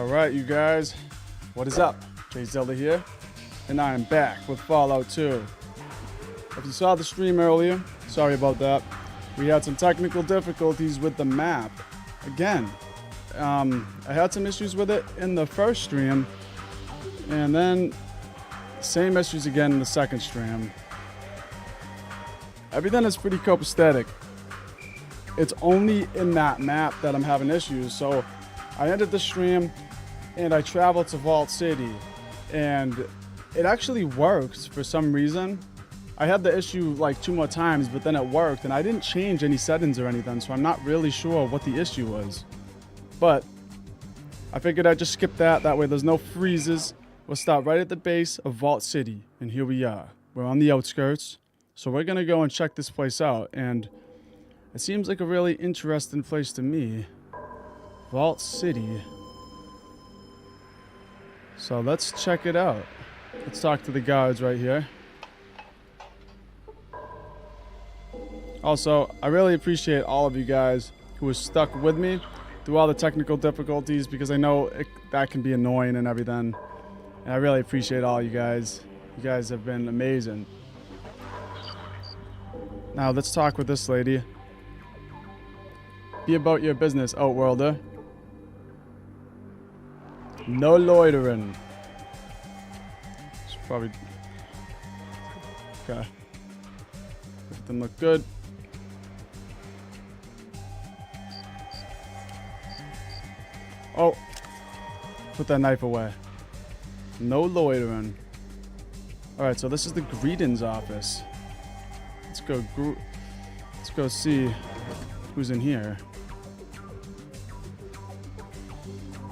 Alright, you guys, what is up? Jay Zelda here, and I am back with Fallout 2. If you saw the stream earlier, sorry about that. We had some technical difficulties with the map. Again, I had some issues with it in the first stream, and then same issues again in the second stream. Everything is pretty copacetic. It's only in that map that I'm having issues, so I ended the stream and I traveled to Vault City, and it actually works for some reason. I had the issue like 2 more times, but then it worked, and I didn't change any settings or anything, so I'm not really sure what the issue was. But I figured I'd just skip that. That way there's no freezes. We'll start right at the base of Vault City, and here we are. We're on the outskirts, so we're gonna go and check this place out, and it seems like a really interesting place to me. Vault City. So let's check it out. Let's talk to the guards right here. Also, I really appreciate all of you guys who are stuck with me through all the technical difficulties, because I know that can be annoying and everything. And I really appreciate all you guys. You guys have been amazing. Now let's talk with this lady. Be about your business, Outworlder. No loitering. Should probably... Okay. Everything look good. Oh. Put that knife away. No loitering. Alright, so this is the greetings office. Let's go see who's in here.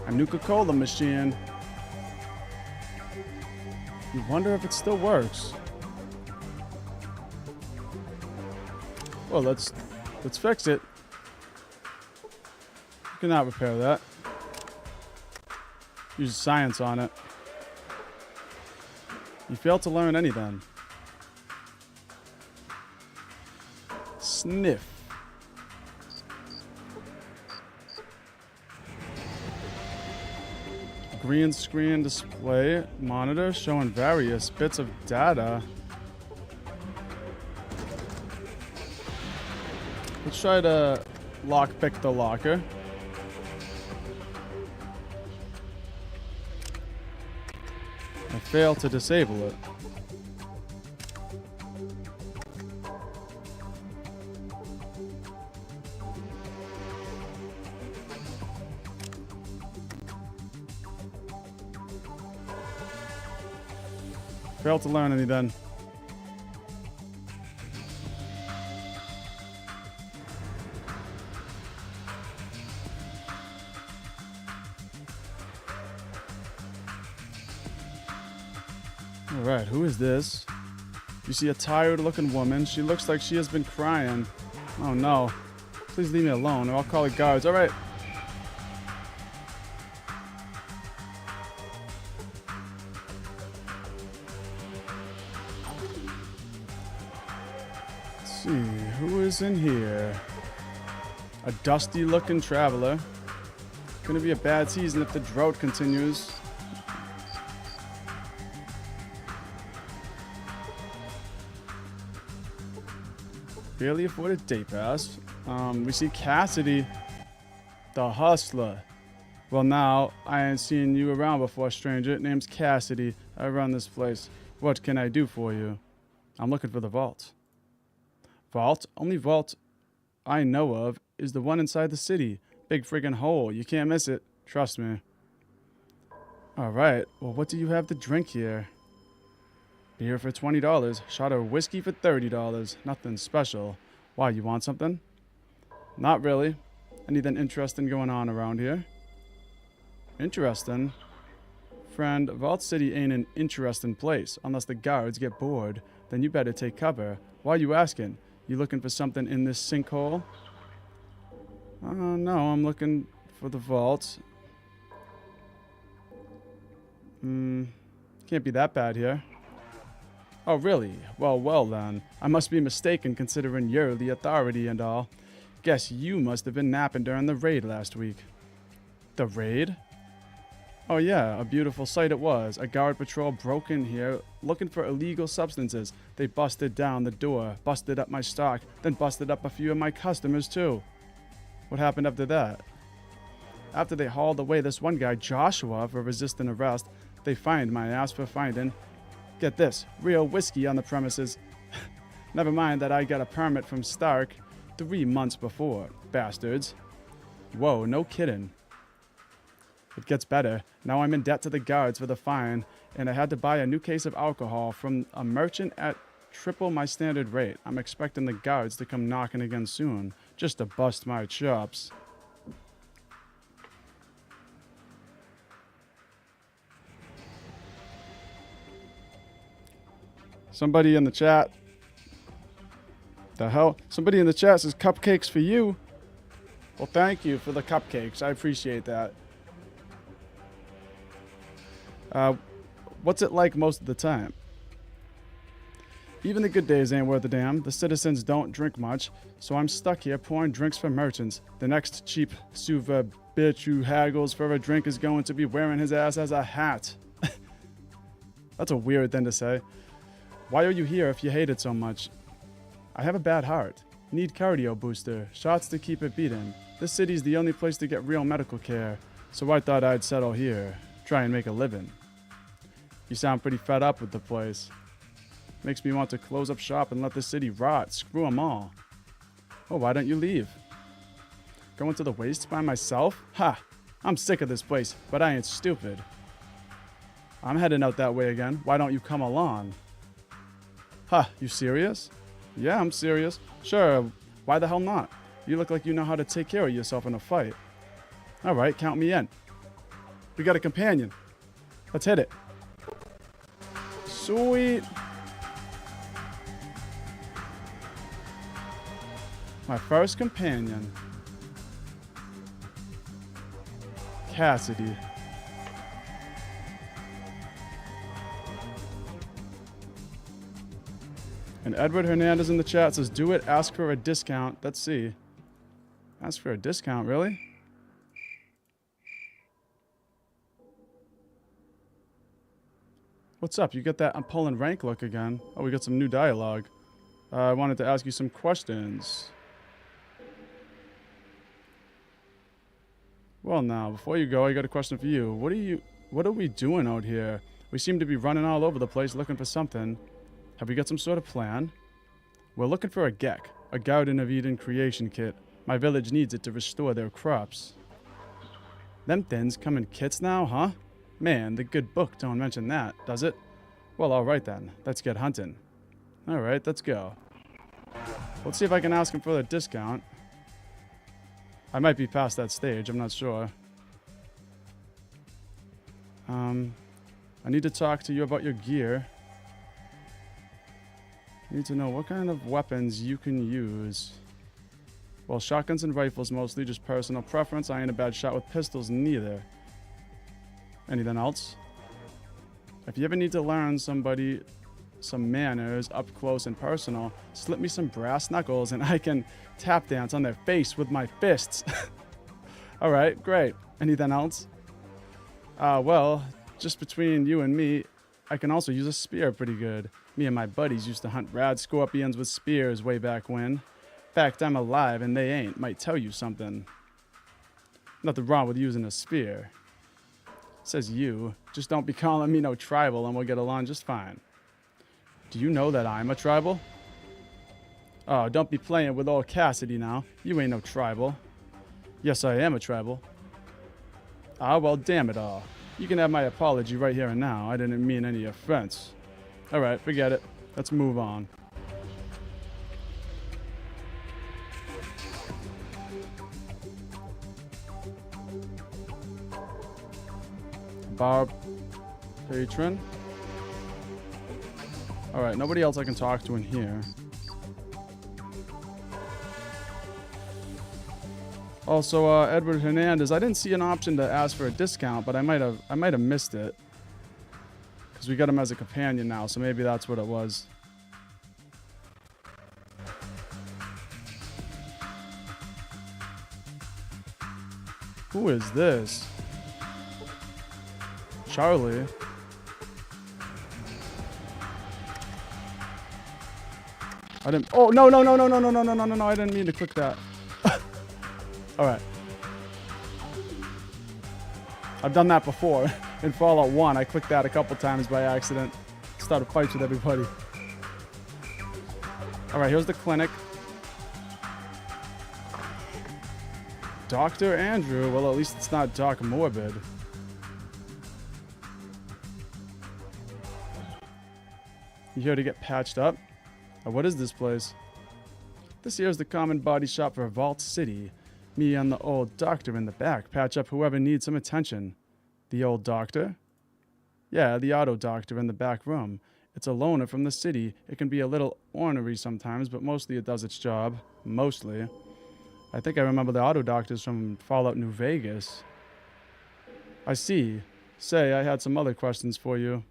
A Nuka-Cola machine. You wonder if it still works. Well, let's fix it. You cannot repair that. Use science on it. You failed to learn anything. Sniff. Green screen display monitor showing various bits of data. Let's try to lockpick the locker. I failed to disable it. Failed to learn anything. Alright, who is this? You see a tired-looking woman. She looks like she has been crying. Oh no. Please leave me alone or I'll call the guards. Alright. Let's see, who is in here? A dusty-looking traveler. Gonna be a bad season if the drought continues. Barely afforded day pass. We see Cassidy, the hustler. Well, now, I ain't seen you around before, stranger. Name's Cassidy. I run this place. What can I do for you? I'm looking for the vault. Vault? Only vault I know of is the one inside the city. Big friggin' hole. You can't miss it. Trust me. Alright. Well, what do you have to drink here? Beer for $20. Shot of whiskey for $30. Nothing special. Why, you want something? Not really. Anything interesting going on around here? Interesting? Friend, Vault City ain't an interesting place. Unless the guards get bored. Then you better take cover. Why are you asking? You looking for something in this sinkhole? No, I'm looking for the vault. Can't be that bad here. Oh, really? Well then. I must be mistaken considering you're the authority and all. Guess you must have been napping during the raid last week. The raid? Oh yeah, a beautiful sight it was. A guard patrol broke in here looking for illegal substances. They busted down the door, busted up my stock, then busted up a few of my customers too. What happened after that? After they hauled away this one guy, Joshua, for resisting arrest, they fined my ass for finding, get this, real whiskey on the premises. Never mind that I got a permit from Stark 3 months before, bastards. Whoa, no kidding. It gets better. Now I'm in debt to the guards for the fine, and I had to buy a new case of alcohol from a merchant at triple my standard rate. I'm expecting the guards to come knocking again soon, just to bust my chops. Somebody in the chat. The hell? Somebody in the chat says cupcakes for you. Well, thank you for the cupcakes. I appreciate that. What's it like most of the time? Even the good days ain't worth a damn. The citizens don't drink much, so I'm stuck here pouring drinks for merchants. The next cheap suva bitch who haggles for a drink is going to be wearing his ass as a hat. That's a weird thing to say. Why are you here if you hate it so much? I have a bad heart. Need cardio booster. Shots to keep it beating. This city's the only place to get real medical care, so I thought I'd settle here. Try and make a living. You sound pretty fed up with the place. Makes me want to close up shop and let the city rot. Screw 'em all. Oh, why don't you leave? Going to the waste by myself? Ha! I'm sick of this place, but I ain't stupid. I'm heading out that way again. Why don't you come along? Ha, you serious? Yeah, I'm serious. Sure, why the hell not? You look like you know how to take care of yourself in a fight. Alright, count me in. We got a companion. Let's hit it. Sweet. My first companion. Cassidy. And Edward Hernandez in the chat says, do it, ask for a discount. Let's see. Ask for a discount, really? What's up? You got that I'm pulling rank look again. Oh, we got some new dialogue. I wanted to ask you some questions. Well, now, before you go, I got a question for you. What are we doing out here? We seem to be running all over the place looking for something. Have we got some sort of plan? We're looking for a GEC, a Garden of Eden creation kit. My village needs it to restore their crops. Them things come in kits now, huh? Man, the good book don't mention that, does it? Well, alright then. Let's get hunting. Alright, let's go. Let's see if I can ask him for a discount. I might be past that stage, I'm not sure. I need to talk to you about your gear. I need to know what kind of weapons you can use. Well, shotguns and rifles mostly, just personal preference. I ain't a bad shot with pistols neither. Anything else? If you ever need to learn somebody some manners up close and personal, slip me some brass knuckles and I can tap dance on their face with my fists. Alright, great. Anything else? Well, just between you and me, I can also use a spear pretty good. Me and my buddies used to hunt rad scorpions with spears way back when. In fact, I'm alive and they ain't. Might tell you something. Nothing wrong with using a spear. Says you. Just don't be calling me no tribal and we'll get along just fine. Do you know that I'm a tribal? Oh, don't be playing with old Cassidy now. You ain't no tribal. Yes, I am a tribal. Ah, well, damn it all. You can have my apology right here and now. I didn't mean any offense. Alright, forget it. Let's move on. Bar patron. Alright, nobody else I can talk to in here. Also, Edward Hernandez, I didn't see an option to ask for a discount, but I might have missed it. Because we got him as a companion now, so maybe that's what it was. Who is this? Charlie. I didn't. Oh, no, no, no, no, no, no, no, no, no, no, no. I didn't mean to click that. All right. I've done that before. In Fallout 1, I clicked that a couple times by accident. Started fights with everybody. All right, here's the clinic. Dr. Andrew. Well, at least it's not Doc Morbid. You here to get patched up? What is this place? This here is the common body shop for Vault City. Me and the old doctor in the back patch up whoever needs some attention. The old doctor? Yeah, the auto doctor in the back room. It's a loner from the city. It can be a little ornery sometimes, but mostly it does its job. Mostly. I think I remember the auto doctors from Fallout New Vegas. I see. Say, I had some other questions for you.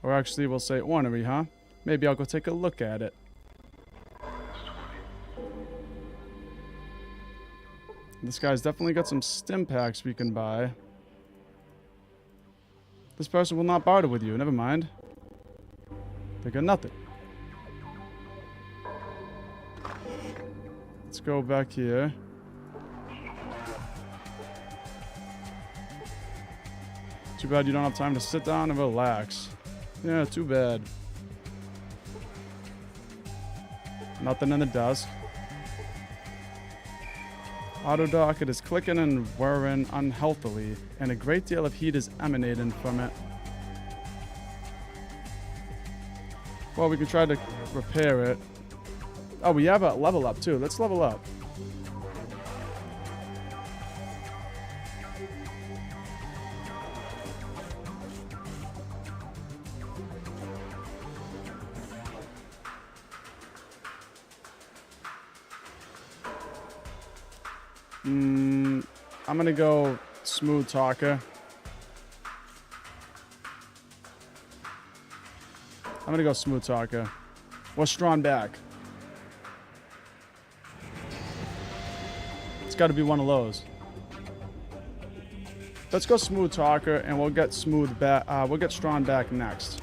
Or actually, we'll say ornery, huh? Maybe I'll go take a look at it. This guy's definitely got some stim packs we can buy. This person will not barter with you. Never mind. They got nothing. Let's go back here. Too bad you don't have time to sit down and relax. Yeah, too bad. Nothing in the desk. Auto docket is clicking and whirring unhealthily, and a great deal of heat is emanating from it. Well, we can try to repair it. Oh, we have a level up too. Let's level up. I'm gonna go smooth talker. I'm gonna go smooth talker. Or strong back. It's gotta be one of those. Let's go smooth talker and we'll get smooth back. We'll get strong back next.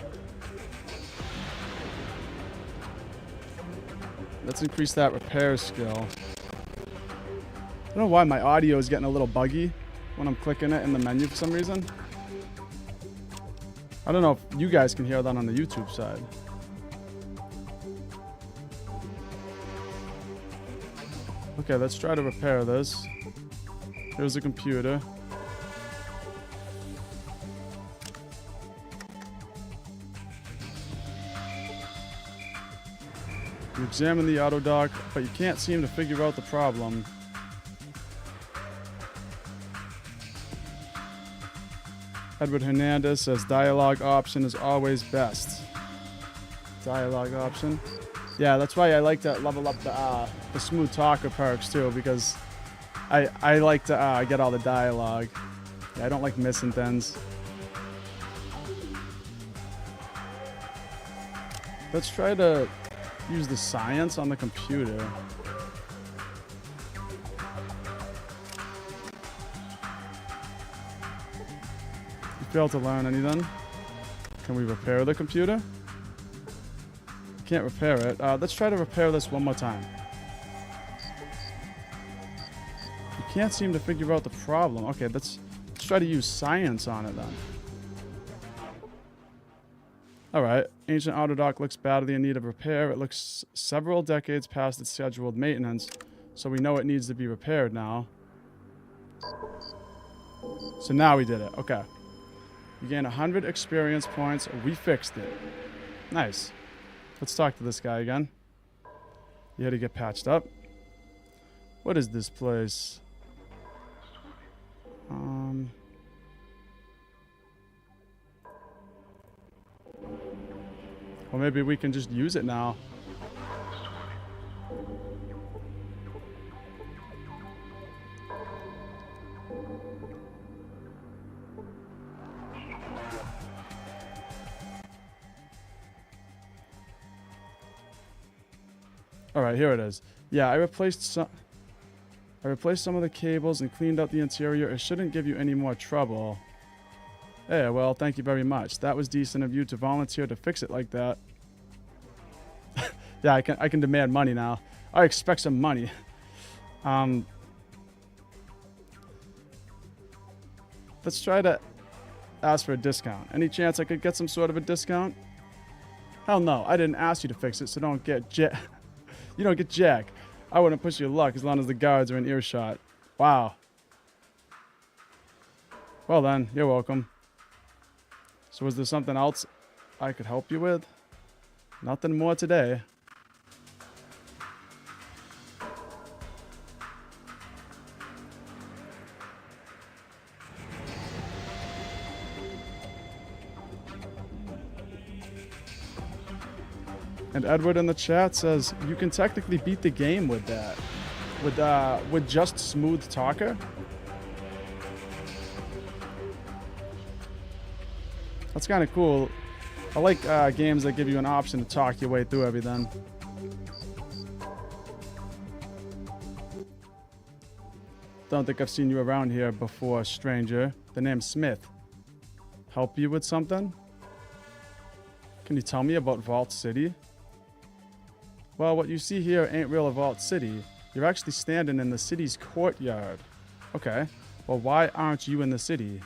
Let's increase that repair skill. I don't know why my audio is getting a little buggy when I'm clicking it in the menu for some reason. I don't know if you guys can hear that on the YouTube side. Okay, let's try to repair this. Here's the computer. You examine the auto dock, but you can't seem to figure out the problem. Edward Hernandez says dialogue option is always best. Dialogue option. Yeah, that's why I like to level up the smooth talker perks too, because I like to get all the dialogue. Yeah, I don't like missing things. Let's try to use the science on the computer. Failed to learn anything. Can we repair the computer? Can't repair it. Let's try to repair this one more time. You can't seem to figure out the problem. Okay, let's try to use science on it then. Alright, ancient auto dock looks badly in need of repair. It looks several decades past its scheduled maintenance, so we know it needs to be repaired now. So now we did it. Okay. You gain 100 experience points. We fixed it. Nice. Let's talk to this guy again. You had to get patched up. What is this place? Well, maybe we can just use it now. All right, here it is. Yeah, I replaced some of the cables and cleaned out the interior. It shouldn't give you any more trouble. Hey, well, thank you very much. That was decent of you to volunteer to fix it like that. Yeah, I can demand money now. I expect some money. Let's try to ask for a discount. Any chance I could get some sort of a discount? Hell no, I didn't ask you to fix it, so don't get you don't get jack. I wouldn't push your luck as long as the guards are in earshot. Wow. Well then, you're welcome. So is there something else I could help you with? Nothing more today. And Edward in the chat says, you can technically beat the game with that. With just smooth talker. That's kind of cool. I like games that give you an option to talk your way through everything. Don't think I've seen you around here before, stranger. The name's Smith. Help you with something? Can you tell me about Vault City? Well, what you see here ain't real Vault City. You're actually standing in the city's courtyard. Okay, well, why aren't you in the city?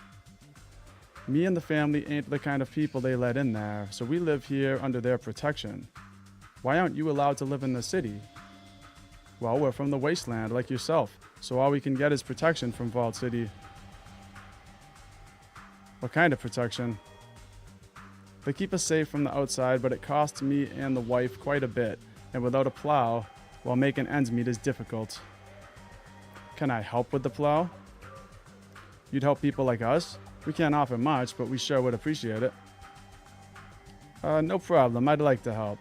Me and the family ain't the kind of people they let in there, so we live here under their protection. Why aren't you allowed to live in the city? Well, we're from the wasteland like yourself, so all we can get is protection from Vault City. What kind of protection? They keep us safe from the outside, but it costs me and the wife quite a bit. And without a plow, well, making ends meet is difficult. Can I help with the plow? You'd help people like us? We can't offer much, but we sure would appreciate it. No problem. I'd like to help.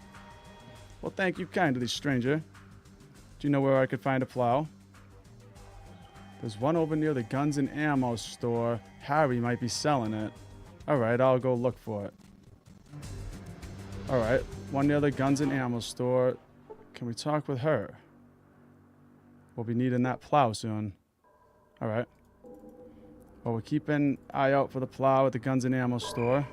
Well, thank you kindly, stranger. Do you know where I could find a plow? There's one over near the guns and ammo store. Harry might be selling it. Alright, I'll go look for it. Alright, one near the guns and ammo store. Can we talk with her? We'll be needing that plow soon. Alright. Well, we'll keep an eye out for the plow at the guns and ammo store.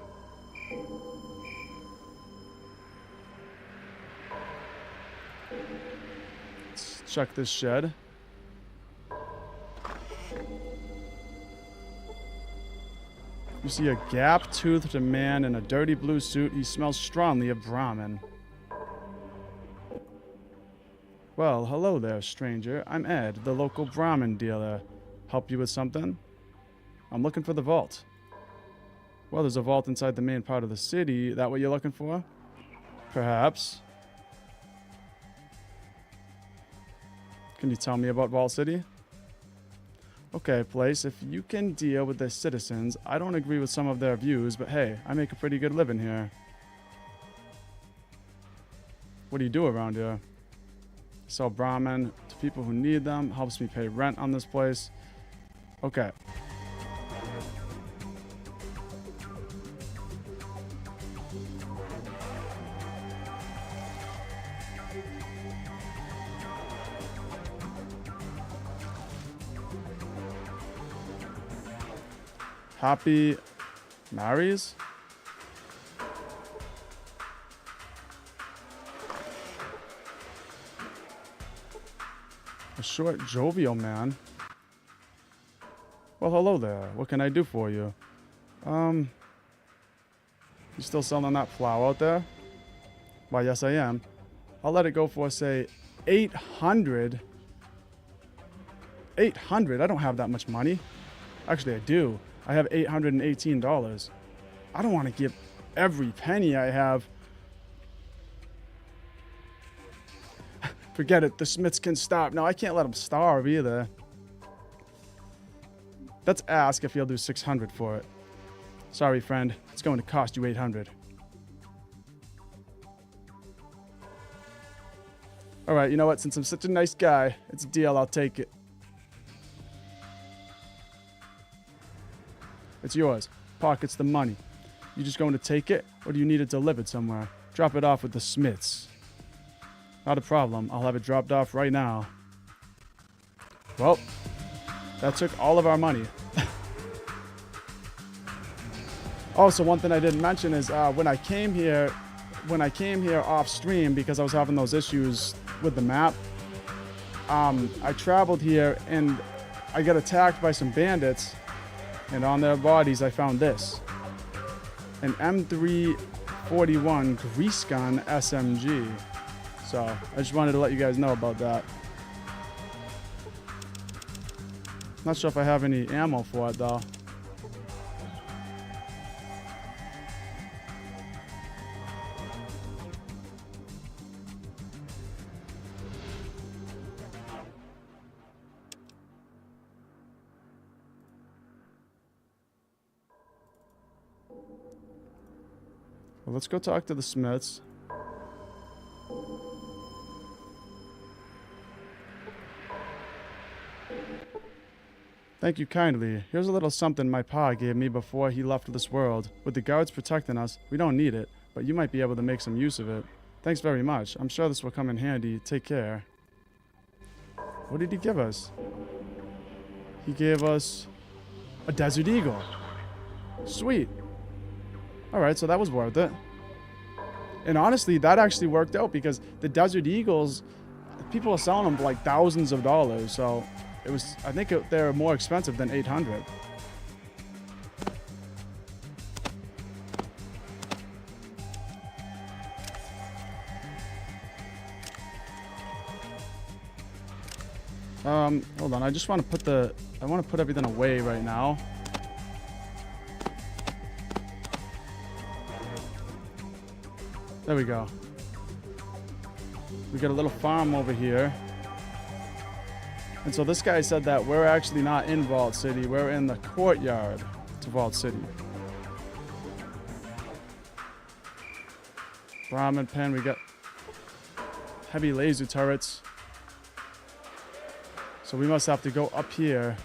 Let's check this shed. You see a gap-toothed man in a dirty blue suit. He smells strongly of Brahmin. Well, hello there, stranger. I'm Ed, the local Brahmin dealer. Help you with something? I'm looking for the vault. Well, there's a vault inside the main part of the city. That what you're looking for? Perhaps. Can you tell me about Vault City? Okay, place, if you can deal with the citizens, I don't agree with some of their views, but hey, I make a pretty good living here. What do you do around here? I sell Brahmin to people who need them, helps me pay rent on this place. Okay. Happy marries? A short, jovial man. Well, hello there. What can I do for you? You still selling that plow out there? Why, yes, I am. I'll let it go for, say, 800. 800? I don't have that much money. Actually, I do. I have $818. I don't want to give every penny I have. Forget it. The Smiths can stop. No, I can't let them starve either. Let's ask if he'll do 600 for it. Sorry, friend. It's going to cost you 800. All right, you know what? Since I'm such a nice guy, it's a deal. I'll take it. It's yours. Pockets the money. You just going to take it, or do you need it delivered somewhere? Drop it off with the Smiths. Not a problem. I'll have it dropped off right now. Well, that took all of our money. Also, one thing I didn't mention is when I came here off stream because I was having those issues with the map, I traveled here and I got attacked by some bandits, and on their bodies I found this, an M341 grease gun SMG. So I just wanted to let you guys know about that. Not sure if I have any ammo for it though. Well, let's go talk to the Smiths. Thank you kindly. Here's a little something my pa gave me before he left this world. With the guards protecting us, we don't need it, but you might be able to make some use of it. Thanks very much. I'm sure this will come in handy. Take care. What did he give us? He gave us a Desert Eagle. Sweet. Alright, so that was worth it. And honestly, that actually worked out because the Desert Eagles, people are selling them for like thousands of dollars. So it was, I think they're more expensive than 800. Hold on. I just want to put I want to put everything away right now. There we go. We got a little farm over here. And so this guy said that we're actually not in Vault City. We're in the courtyard to Vault City. Brahmin pen. We got heavy laser turrets. So we must have to go up here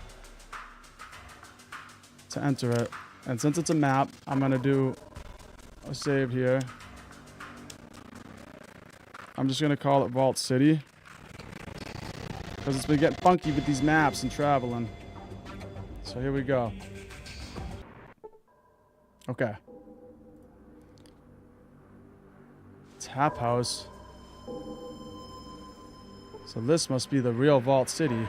to enter it. And since it's a map, I'm going to do a save here. I'm just going to call it Vault City. Because it's been getting funky with these maps and traveling. So here we go. Okay. Tap house. So this must be the real Vault City.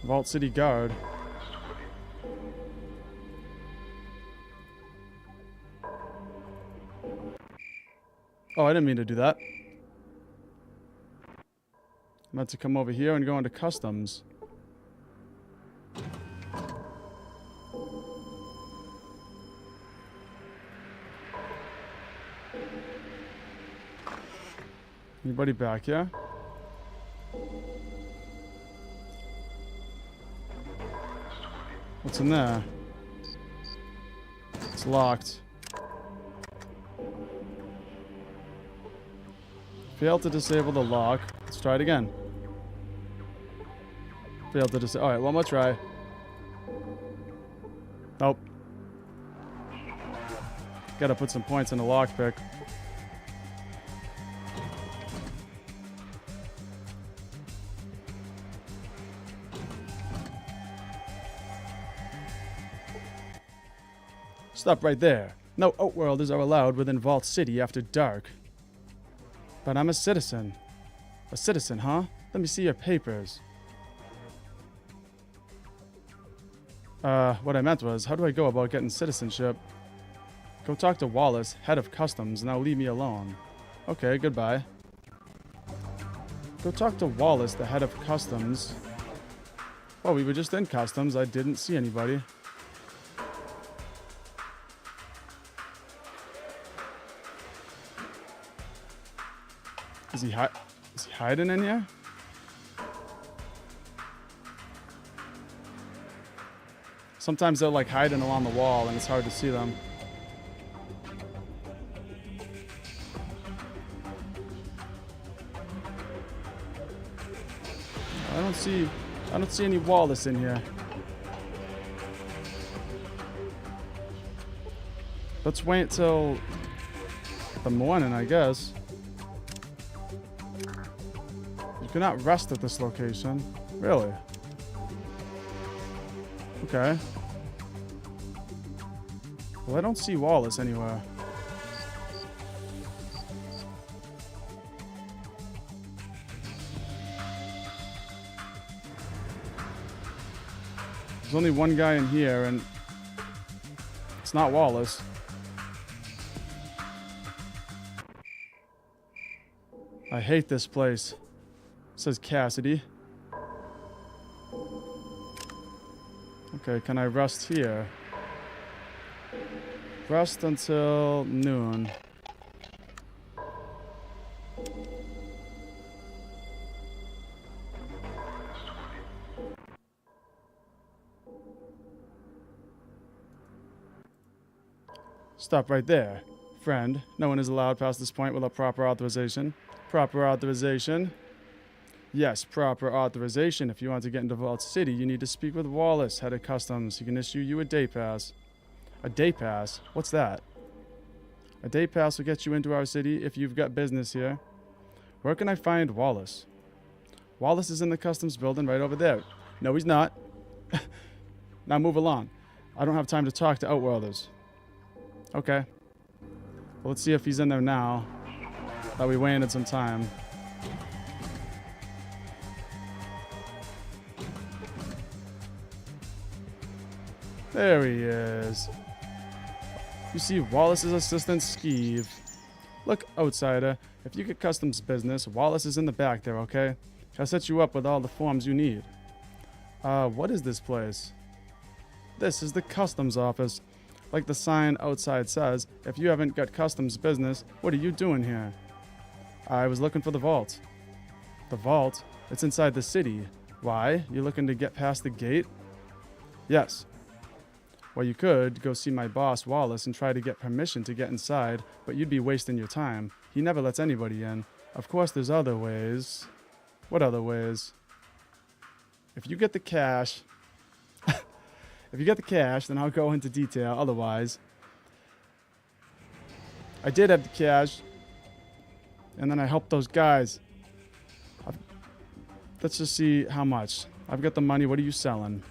Vault City guard. Oh, I didn't mean to do that. I meant to come over here and go into customs. Anybody back here? What's in there? It's locked. Failed to disable the lock. Let's try it again. Failed to disable. Alright, one more try. Nope. Gotta put some points in the lockpick. Stop right there. No outworlders are allowed within Vault City after dark. But I'm a citizen. A citizen, huh? Let me see your papers. What I meant was, how do I go about getting citizenship? Go talk to Wallace, head of customs, now leave me alone. Okay, goodbye. Go talk to Wallace, the head of customs. Oh, we were just in customs. I didn't see anybody. Is he hiding in here? Sometimes they're like hiding along the wall and it's hard to see them. I don't see any Wallace in here. Let's wait till the morning, I guess. cannot rest at this location. Really? Okay. Well, I don't see Wallace anywhere. There's only one guy in here, and it's not Wallace. I hate this place. Says Cassidy. Okay, can I rest here? Rest until noon. Stop right there. Friend, no one is allowed past this point without proper authorization. Proper authorization? Yes, proper authorization. If you want to get into Vault City, you need to speak with Wallace, head of customs. He can issue you a day pass. A day pass? What's that? A day pass will get you into our city if you've got business here. Where can I find Wallace? Wallace is in the customs building right over there. No, he's not. Now move along. I don't have time to talk to Outworlders. Okay. Well, let's see if he's in there now. That we waited some time. There he is. You see Wallace's assistant, Skeeve. Look, outsider, if you get customs business, Wallace is in the back there, okay? I'll set you up with all the forms you need. What is this place? This is the customs office. Like the sign outside says, if you haven't got customs business, what are you doing here? I was looking for the vault. The vault? It's inside the city. Why? You looking to get past the gate? Yes. Well, you could go see my boss, Wallace, and try to get permission to get inside, but you'd be wasting your time. He never lets anybody in. Of course, there's other ways. What other ways? If you get the cash... If you get the cash, then I'll go into detail. Otherwise... I did have the cash... And then I helped those guys. Let's just see how much. I've got the money. What are you selling?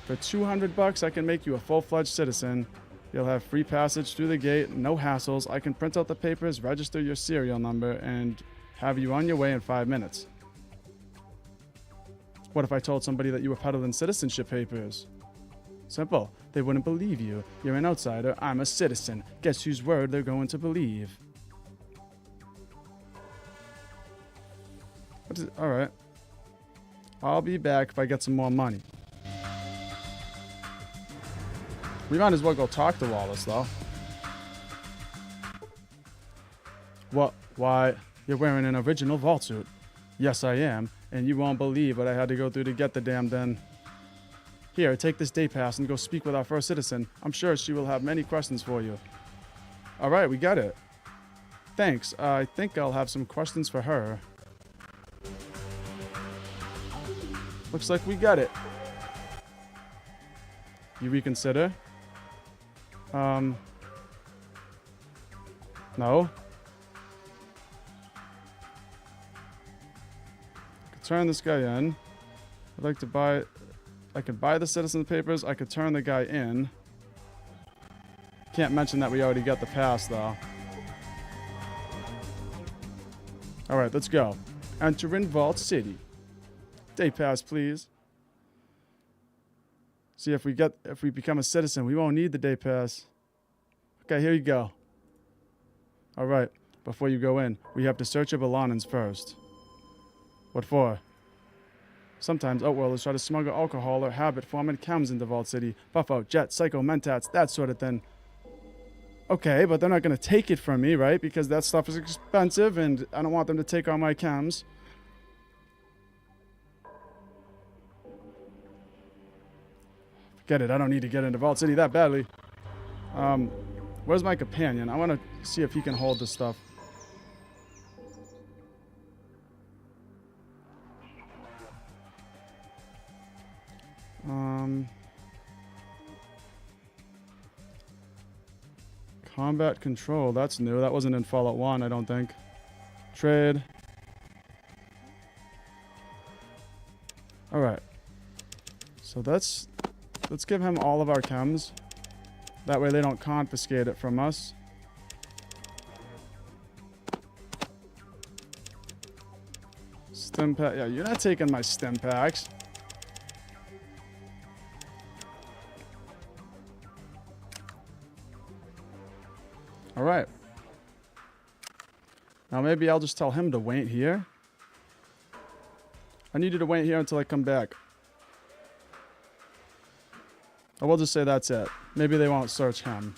For $200, I can make you a full-fledged citizen. You'll have free passage through the gate, no hassles. I can print out the papers, register your serial number, and have you on your way in 5 minutes. What if I told somebody that you were peddling citizenship papers? Simple. They wouldn't believe you. You're an outsider. I'm a citizen. Guess whose word they're going to believe? All right. I'll be back if I get some more money. We might as well go talk to Wallace, though. What? Why? You're wearing an original vault suit. Yes, I am. And you won't believe what I had to go through to get the damn den. Here, take this day pass and go speak with our first citizen. I'm sure she will have many questions for you. All right, we got it. Thanks. I think I'll have some questions for her. Looks like we got it. You reconsider? No. I could turn this guy in. I'd like to buy... I could buy the citizen papers. I could turn the guy in. Can't mention that we already got the pass, though. Alright, let's go. Enter in Vault City. Day pass, please. See, if we become a citizen, we won't need the day pass. Okay, here you go. All right, before you go in, we have to search your belongings first. What for? Sometimes Outworlders try to smuggle alcohol or habit-forming chems into Vault City. Buffo, Jet, Psycho, Mentats, that sort of thing. Okay, but they're not going to take it from me, right? Because that stuff is expensive, and I don't want them to take all my chems. Get it, I don't need to get into Vault City that badly. Where's my companion? I want to see if he can hold this stuff. Combat control, that's new. That wasn't in Fallout 1, I don't think. Trade. So let's give him all of our chems. That way they don't confiscate it from us. Stim pack. Yeah, you're not taking my stim packs. All right. Now maybe I'll just tell him to wait here. I need you to wait here until I come back. I will just say that's it. Maybe they won't search him.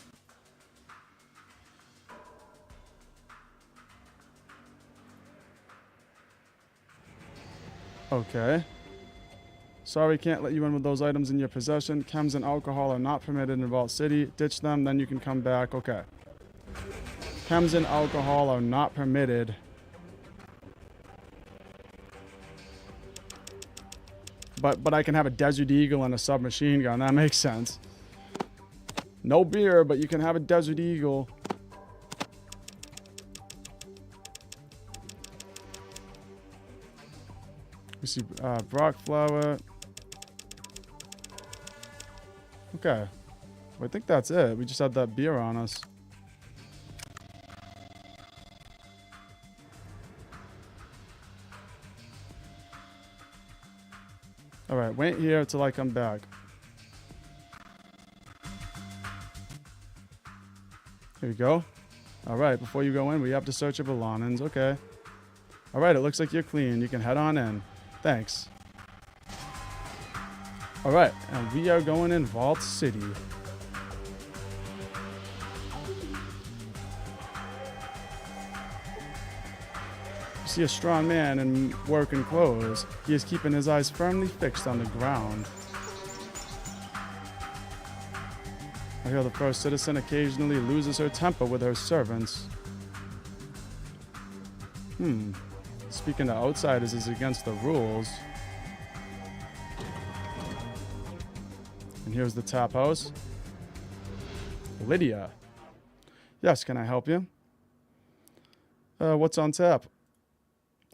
Okay. Sorry, can't let you in with those items in your possession. Chems and alcohol are not permitted in Vault City. Ditch them, then you can come back. Okay. Chems and alcohol are not permitted. But I can have a Desert Eagle and a submachine gun. That makes sense. No beer, but you can have a Desert Eagle. We see Brock flower. Okay. Well, I think that's it. We just had that beer on us. Alright, wait here till I come back. Here we go. Alright, before you go in, we have to search your belongings. Okay. Alright, it looks like you're clean. You can head on in. Thanks. Alright, and we are going in Vault City. See a strong man in working clothes. He is keeping his eyes firmly fixed on the ground. I hear the first citizen occasionally loses her temper with her servants. Speaking to outsiders is against the rules. And here's the tap house. Lydia. Yes, can I help you? What's on tap?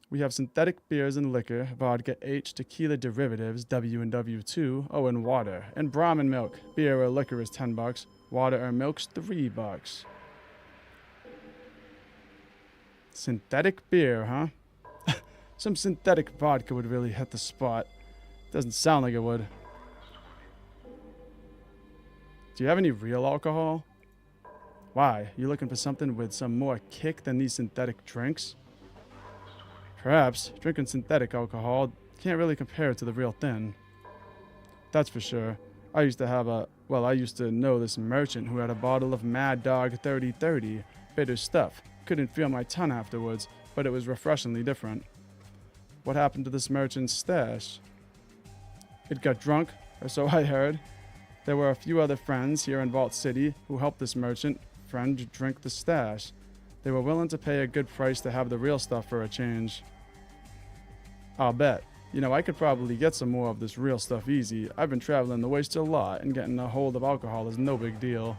We have synthetic beers and liquor, vodka H, tequila derivatives, W and W2, oh, and water. And Brahmin milk. Beer or liquor is $10. Water or milk's $3. Synthetic beer, huh? Some synthetic vodka would really hit the spot. Doesn't sound like it would. Do you have any real alcohol? Why? You looking for something with some more kick than these synthetic drinks? Perhaps. Drinking synthetic alcohol can't really compare to the real thing. That's for sure. I used to know this merchant who had a bottle of Mad Dog 3030. Bitter stuff. Couldn't feel my tongue afterwards, but it was refreshingly different. What happened to this merchant's stash? It got drunk, or so I heard. There were a few other friends here in Vault City who helped this merchant friend drink the stash. They were willing to pay a good price to have the real stuff for a change. I'll bet. You know, I could probably get some more of this real stuff easy. I've been traveling the waste a lot, and getting a hold of alcohol is no big deal.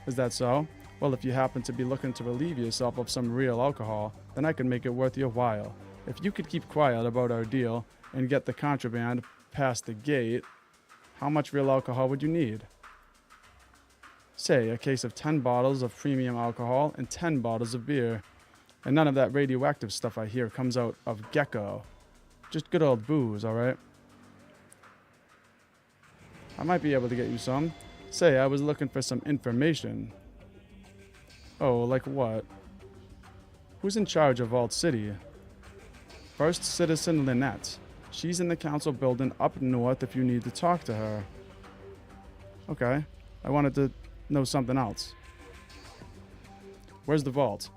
Is that so? Well, if you happen to be looking to relieve yourself of some real alcohol, then I could make it worth your while. If you could keep quiet about our deal and get the contraband past the gate, how much real alcohol would you need? Say, a case of 10 bottles of premium alcohol and 10 bottles of beer. And none of that radioactive stuff I hear comes out of Gecko. Just good old booze, alright? I might be able to get you some. Say, I was looking for some information. Oh, like what? Who's in charge of Vault City? First Citizen Lynette. She's in the council building up north if you need to talk to her. Okay. I wanted to know something else. Where's the vault?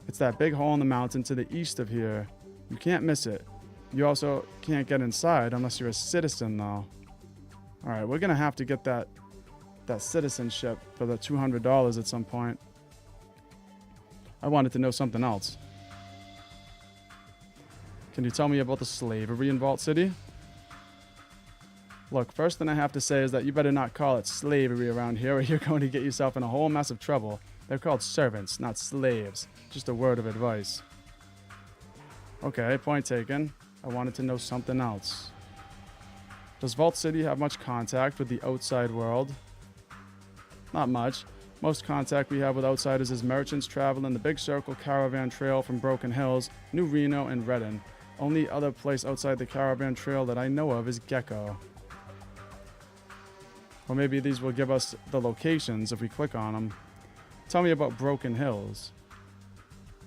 It's that big hole in the mountain to the east of here. You can't miss it. You also can't get inside unless you're a citizen, though. Alright, we're gonna have to get that citizenship for the $200 at some point. I wanted to know something else. Can you tell me about the slavery in Vault City? Look, first thing I have to say is that you better not call it slavery around here or you're going to get yourself in a whole mess of trouble. They're called servants, not slaves. Just a word of advice. Okay, point taken. I wanted to know something else. Does Vault City have much contact with the outside world? Not much. Most contact we have with outsiders is merchants traveling the Big Circle Caravan Trail from Broken Hills, New Reno, and Redden. Only other place outside the Caravan Trail that I know of is Gecko. Or maybe these will give us the locations if we click on them. Tell me about Broken Hills.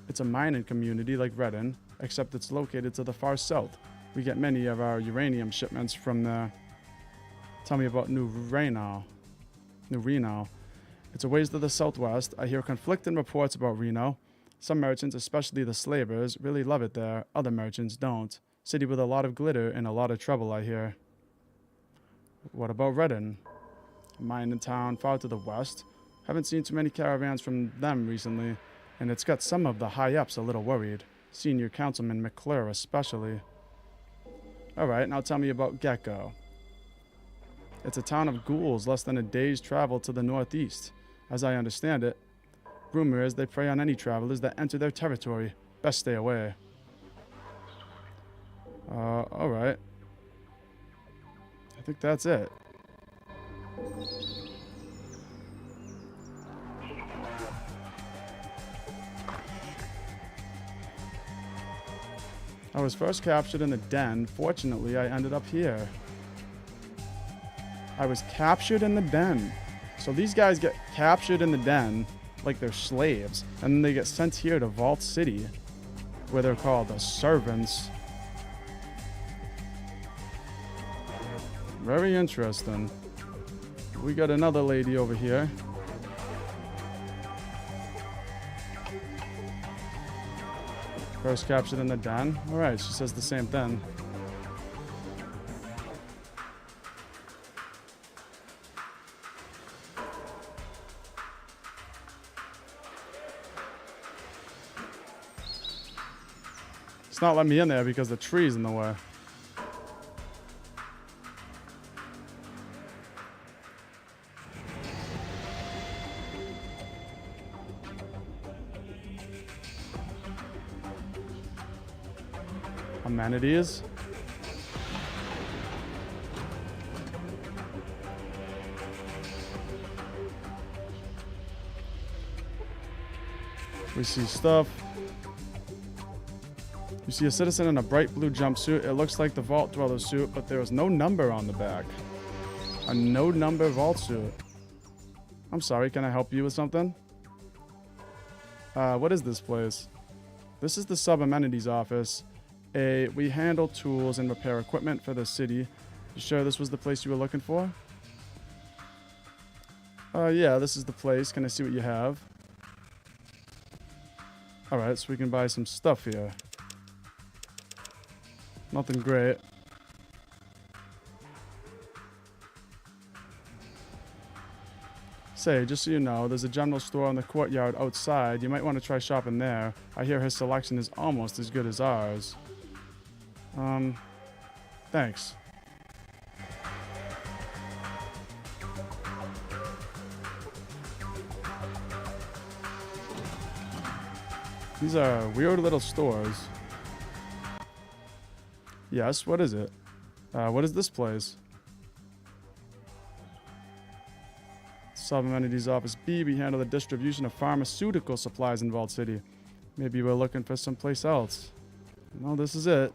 It's a mining community like Redden, except it's located to the far south. We get many of our uranium shipments from there. Tell me about New Reno. It's a ways to the southwest. I hear conflicting reports about Reno. Some merchants, especially the slavers, really love it there. Other merchants don't. City with a lot of glitter and a lot of trouble, I hear. What about Redden? A mining town far to the west. Haven't seen too many caravans from them recently, and it's got some of the high-ups a little worried. Senior Councilman McClure especially. Alright, now tell me about Gecko. It's a town of ghouls less than a day's travel to the northeast. As I understand it, rumor is they prey on any travelers that enter their territory. Best stay away. Alright. I think that's it. I was first captured in the den. Fortunately, I ended up here. I was captured in the den. So these guys get captured in the den like they're slaves, and then they get sent here to Vault City, where they're called the servants. Very interesting. We got another lady over here. First captured in the den. Alright, she says the same thing. It's not letting me in there because the tree's in the way. Amenities. We see stuff. You see a citizen in a bright blue jumpsuit. It looks like the Vault Dweller suit, but there is no number on the back. A no number Vault suit. I'm sorry, can I help you with something? What is this place? This is the sub-amenities office. We handle tools and repair equipment for the city. You sure this was the place you were looking for? Yeah, this is the place. Can I see what you have? Alright, so we can buy some stuff here. Nothing great. Say, just so you know, there's a general store in the courtyard outside. You might want to try shopping there. I hear his selection is almost as good as ours. Thanks. These are weird little stores. Yes, what is it? What is this place? Sub-amenities office B. We handle the distribution of pharmaceutical supplies in Vault City. Maybe we're looking for someplace else. No, this is it.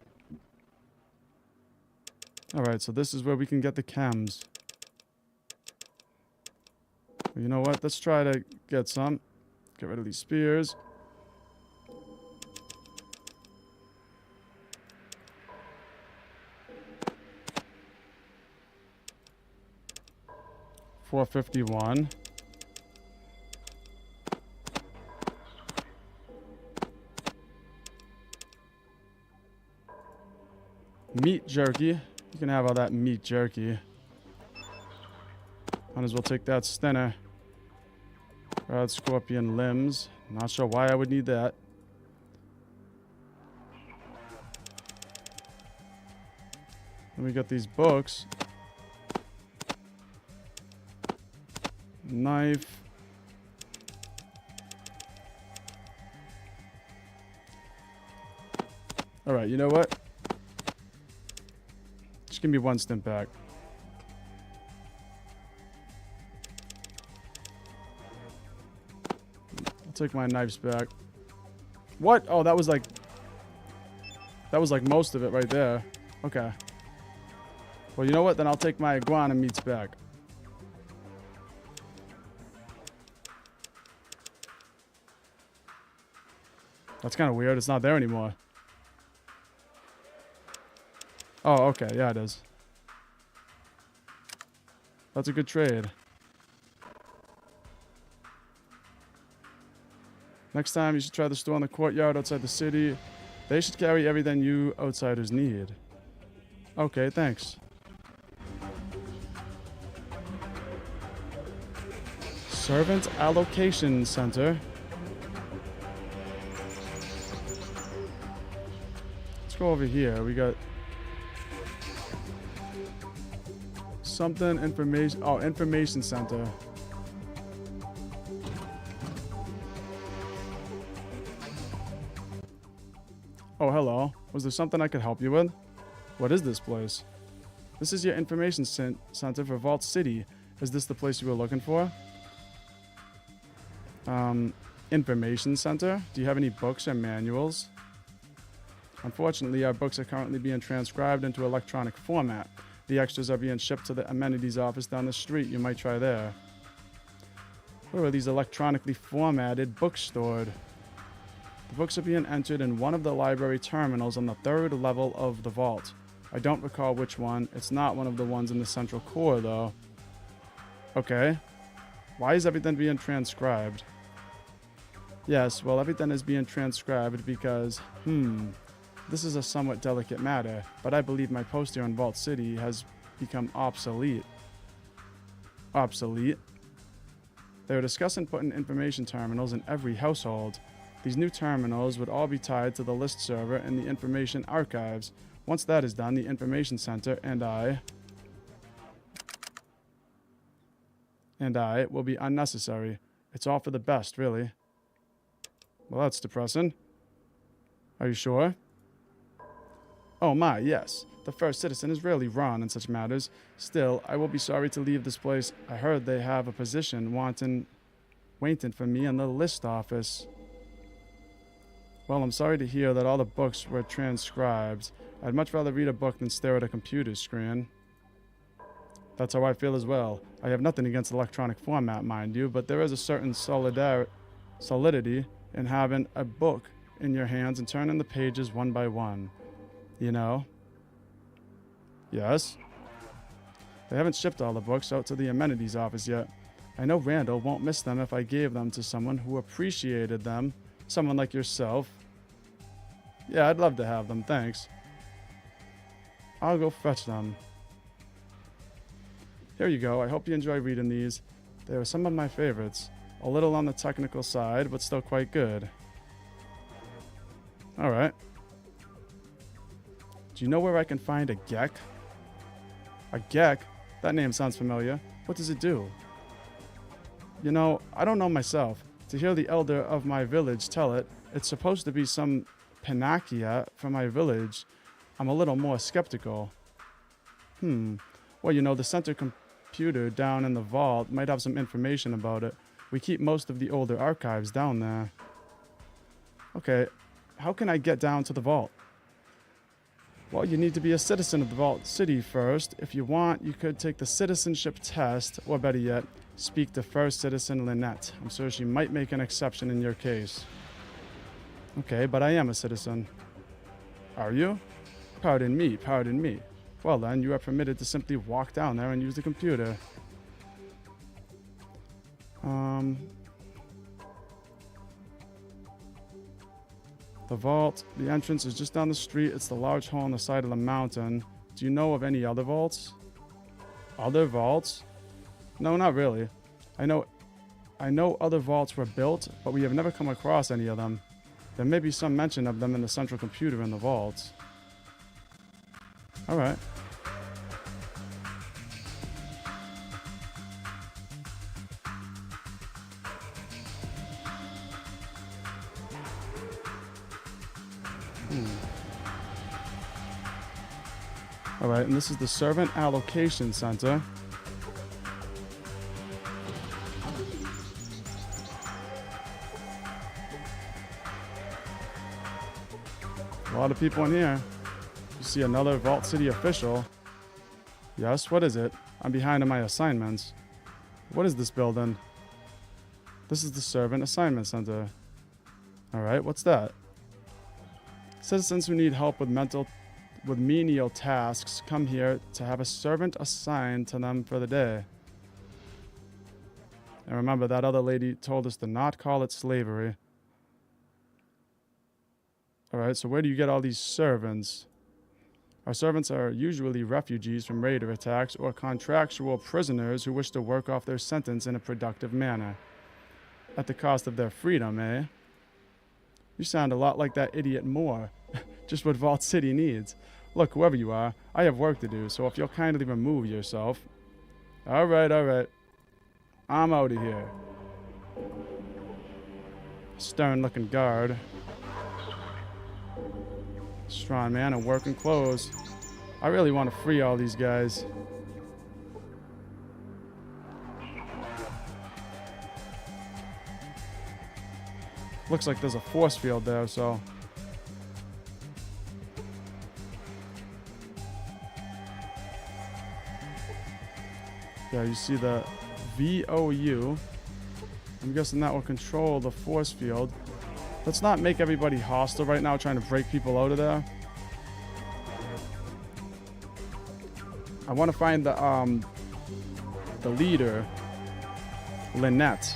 Alright, so this is where we can get the chems. You know what? Let's try to get some. Get rid of these spears. $4.51. Meat jerky. You can have all that meat jerky. Might as well take that stinner. Red scorpion limbs. Not sure why I would need that. Then we got these books. Knife. Alright, you know what? Just give me one stim pack. I'll take my knives back. What? Oh, that was like most of it right there. Okay. Well, you know what? Then I'll take my iguana meats back. That's kind of weird. It's not there anymore. Oh, okay. Yeah, it is. That's a good trade. Next time, you should try the store in the courtyard outside the city. They should carry everything you outsiders need. Okay, thanks. Servant Allocation Center. Let's go over here. We got something information. Oh, information center. Oh, hello. Was there something I could help you with? What is this place? This is your information center for Vault City. Is this the place you were looking for? Information center? Do you have any books or manuals? Unfortunately, our books are currently being transcribed into electronic format. The extras are being shipped to the amenities office down the street. You might try there. Where are these electronically formatted books stored? The books are being entered in one of the library terminals on the 3rd level of the vault. I don't recall which one. It's not one of the ones in the central core, though. Okay. Why is everything being transcribed? Yes, well, everything is being transcribed because, this is a somewhat delicate matter, but I believe my post here in Vault City has become obsolete. Obsolete? They were discussing putting information terminals in every household. These new terminals would all be tied to the list server in the information archives. Once that is done, the information center and I will be unnecessary. It's all for the best, really. Well, that's depressing. Are you sure? Oh my, yes. The first citizen is rarely wrong in such matters. Still, I will be sorry to leave this place. I heard they have a position waiting for me in the list office. Well, I'm sorry to hear that all the books were transcribed. I'd much rather read a book than stare at a computer screen. That's how I feel as well. I have nothing against electronic format, mind you, but there is a certain solidity in having a book in your hands and turning the pages one by one. You know? Yes? They haven't shipped all the books out to the amenities office yet. I know Randall won't miss them if I gave them to someone who appreciated them. Someone like yourself. Yeah, I'd love to have them, thanks. I'll go fetch them. Here you go. I hope you enjoy reading these. They are some of my favorites. A little on the technical side, but still quite good. Alright. Do you know where I can find a Gek? A Gek? That name sounds familiar. What does it do? You know, I don't know myself. To hear the elder of my village tell it, it's supposed to be some panacea for my village. I'm a little more skeptical. Well, you know, the center computer down in the vault might have some information about it. We keep most of the older archives down there. Okay, how can I get down to the vault? Well, you need to be a citizen of the Vault City first. If you want, you could take the citizenship test, or better yet, speak to First Citizen Lynette. I'm sure she might make an exception in your case. Okay, but I am a citizen. Are you? Pardon me, pardon me. Well then, you are permitted to simply walk down there and use the computer. The vault, the entrance is just down the street. It's the large hole on the side of the mountain. Do you know of any other vaults? Other vaults? No, not really. I know other vaults were built, but we have never come across any of them. There may be some mention of them in the central computer in the vaults. Alright. Alright, and this is the Servant Allocation Center. A lot of people in here. You see another Vault City official. Yes, what is it? I'm behind on my assignments. What is this building? This is the Servant Assignment Center. Alright, what's that? Citizens who need help with menial tasks come here to have a servant assigned to them for the day. And remember, that other lady told us to not call it slavery. Alright, so where do you get all these servants? Our servants are usually refugees from raider attacks or contractual prisoners who wish to work off their sentence in a productive manner. At the cost of their freedom, eh? You sound a lot like that idiot Moore. Just what Vault City needs. Look, whoever you are, I have work to do, so if you'll kindly remove yourself. Alright, alright. I'm out of here. Stern-looking guard. Strong man in working clothes. I really want to free all these guys. Looks like there's a force field there, so... Yeah, you see the VOU. I'm guessing that will control the force field. Let's not make everybody hostile right now, trying to break people out of there. I want to find the leader, Lynette.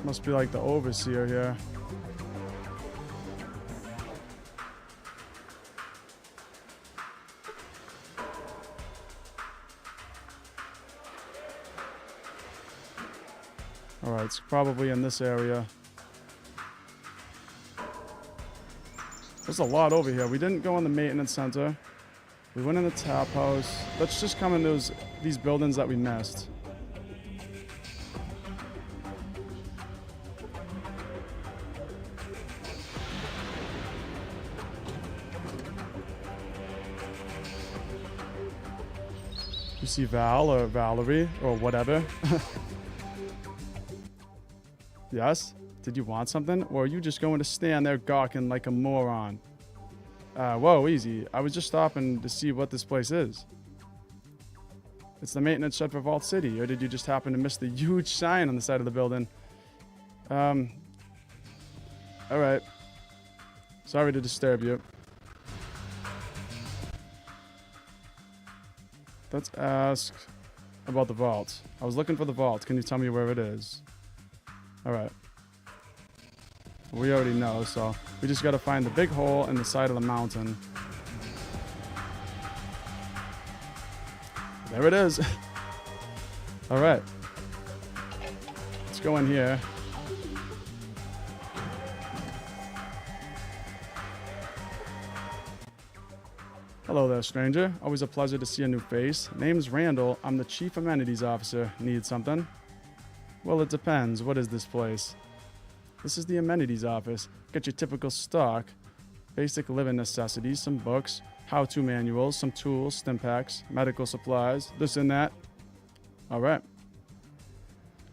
Must be like the overseer here. Alright, it's probably in this area. There's a lot over here. We didn't go in the maintenance center. We went in the tap house. Let's just come in these buildings that we missed. You see Val or Valerie or whatever. Yes? Did you want something? Or are you just going to stand there gawking like a moron? Whoa, easy. I was just stopping to see what this place is. It's the maintenance shed for Vault City. Or did you just happen to miss the huge sign on the side of the building? Alright. Sorry to disturb you. Let's ask about the vault. I was looking for the vault. Can you tell me where it is? Alright. We already know, so we just gotta find the big hole in the side of the mountain. There it is. Alright. Let's go in here. Hello there, stranger. Always a pleasure to see a new face. Name's Randall. I'm the Chief Amenities Officer. Need something? Well, it depends. What is this place? This is the amenities office. Get your typical stock. Basic living necessities, some books, how-to manuals, some tools, stim packs, medical supplies, this and that. Alright.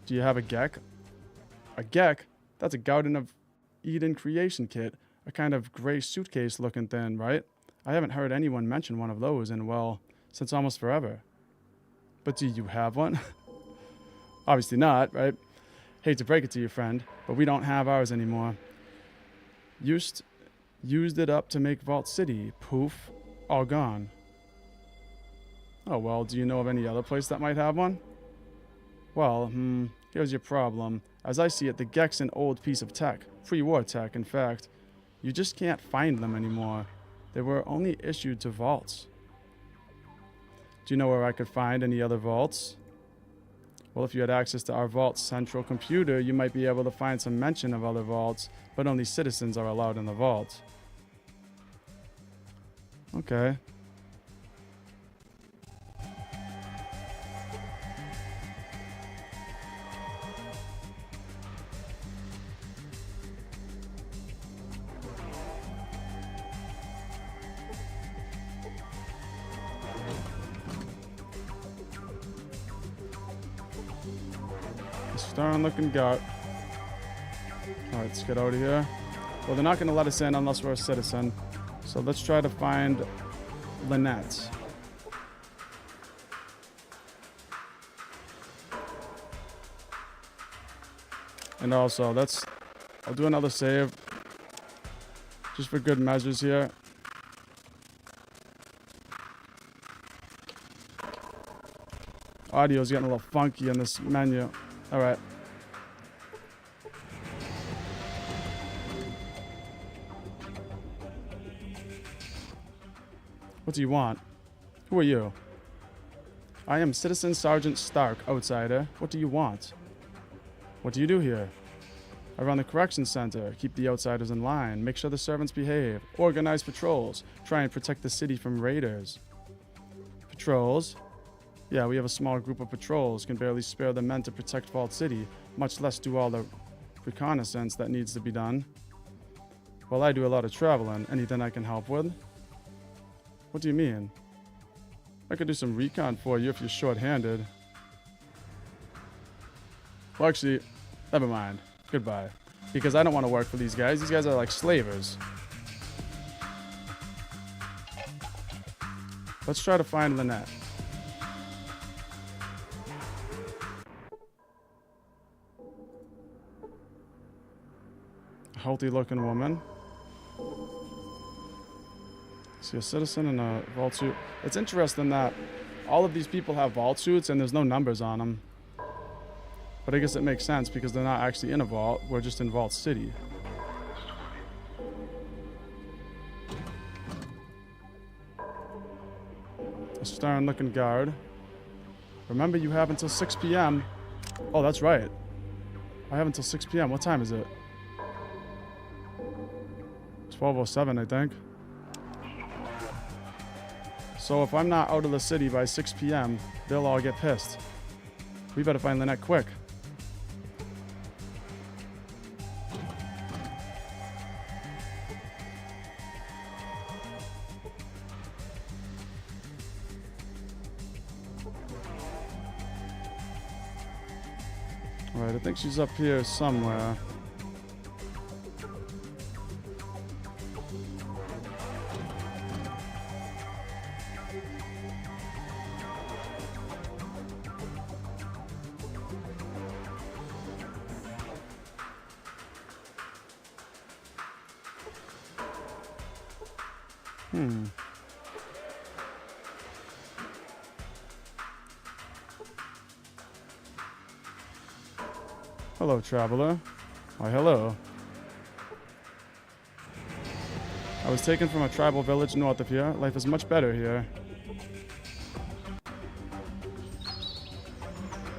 Do you have a GEC? A GEC? That's a Garden of Eden creation kit. A kind of gray suitcase looking thing, right? I haven't heard anyone mention one of those in, well, since almost forever. But do you have one? Obviously not, right? Hate to break it to you, friend, but we don't have ours anymore. Used it up to make Vault City. Poof. All gone. Oh, well, do you know of any other place that might have one? Well, here's your problem. As I see it, the GEC's an old piece of tech. Pre-war tech, in fact. You just can't find them anymore. They were only issued to vaults. Do you know where I could find any other vaults? Well, if you had access to our vault's central computer, you might be able to find some mention of other vaults, but only citizens are allowed in the vault. Okay. Stern looking gut. Alright, let's get out of here. Well, they're not going to let us in unless we're a citizen. So let's try to find Lynette. And also, I'll do another save. Just for good measures here. Audio's getting a little funky in this menu. Alright. What do you want? Who are you? I am Citizen Sergeant Stark, outsider. What do you want? What do you do here? I run the correction center, keep the outsiders in line, make sure the servants behave, organize patrols, try and protect the city from raiders. Patrols? Yeah, we have a small group of patrols, can barely spare the men to protect Vault City, much less do all the reconnaissance that needs to be done. Well, I do a lot of traveling. Anything I can help with? What do you mean? I could do some recon for you if you're short-handed. Well, actually, never mind. Goodbye. Because I don't want to work for these guys. These guys are like slavers. Let's try to find Lynette. A healthy-looking woman. See a citizen in a vault suit. It's interesting that all of these people have vault suits and there's no numbers on them. But I guess it makes sense because they're not actually in a vault. We're just in Vault City. A stern-looking guard. Remember, you have until 6 p.m. Oh, that's right. I have until 6 p.m. What time is it? 12:07, I think. So if I'm not out of the city by 6 p.m., they'll all get pissed. We better find Lynette quick. Alright, I think she's up here somewhere. Hello, traveler. Why, hello. I was taken from a tribal village north of here. Life is much better here.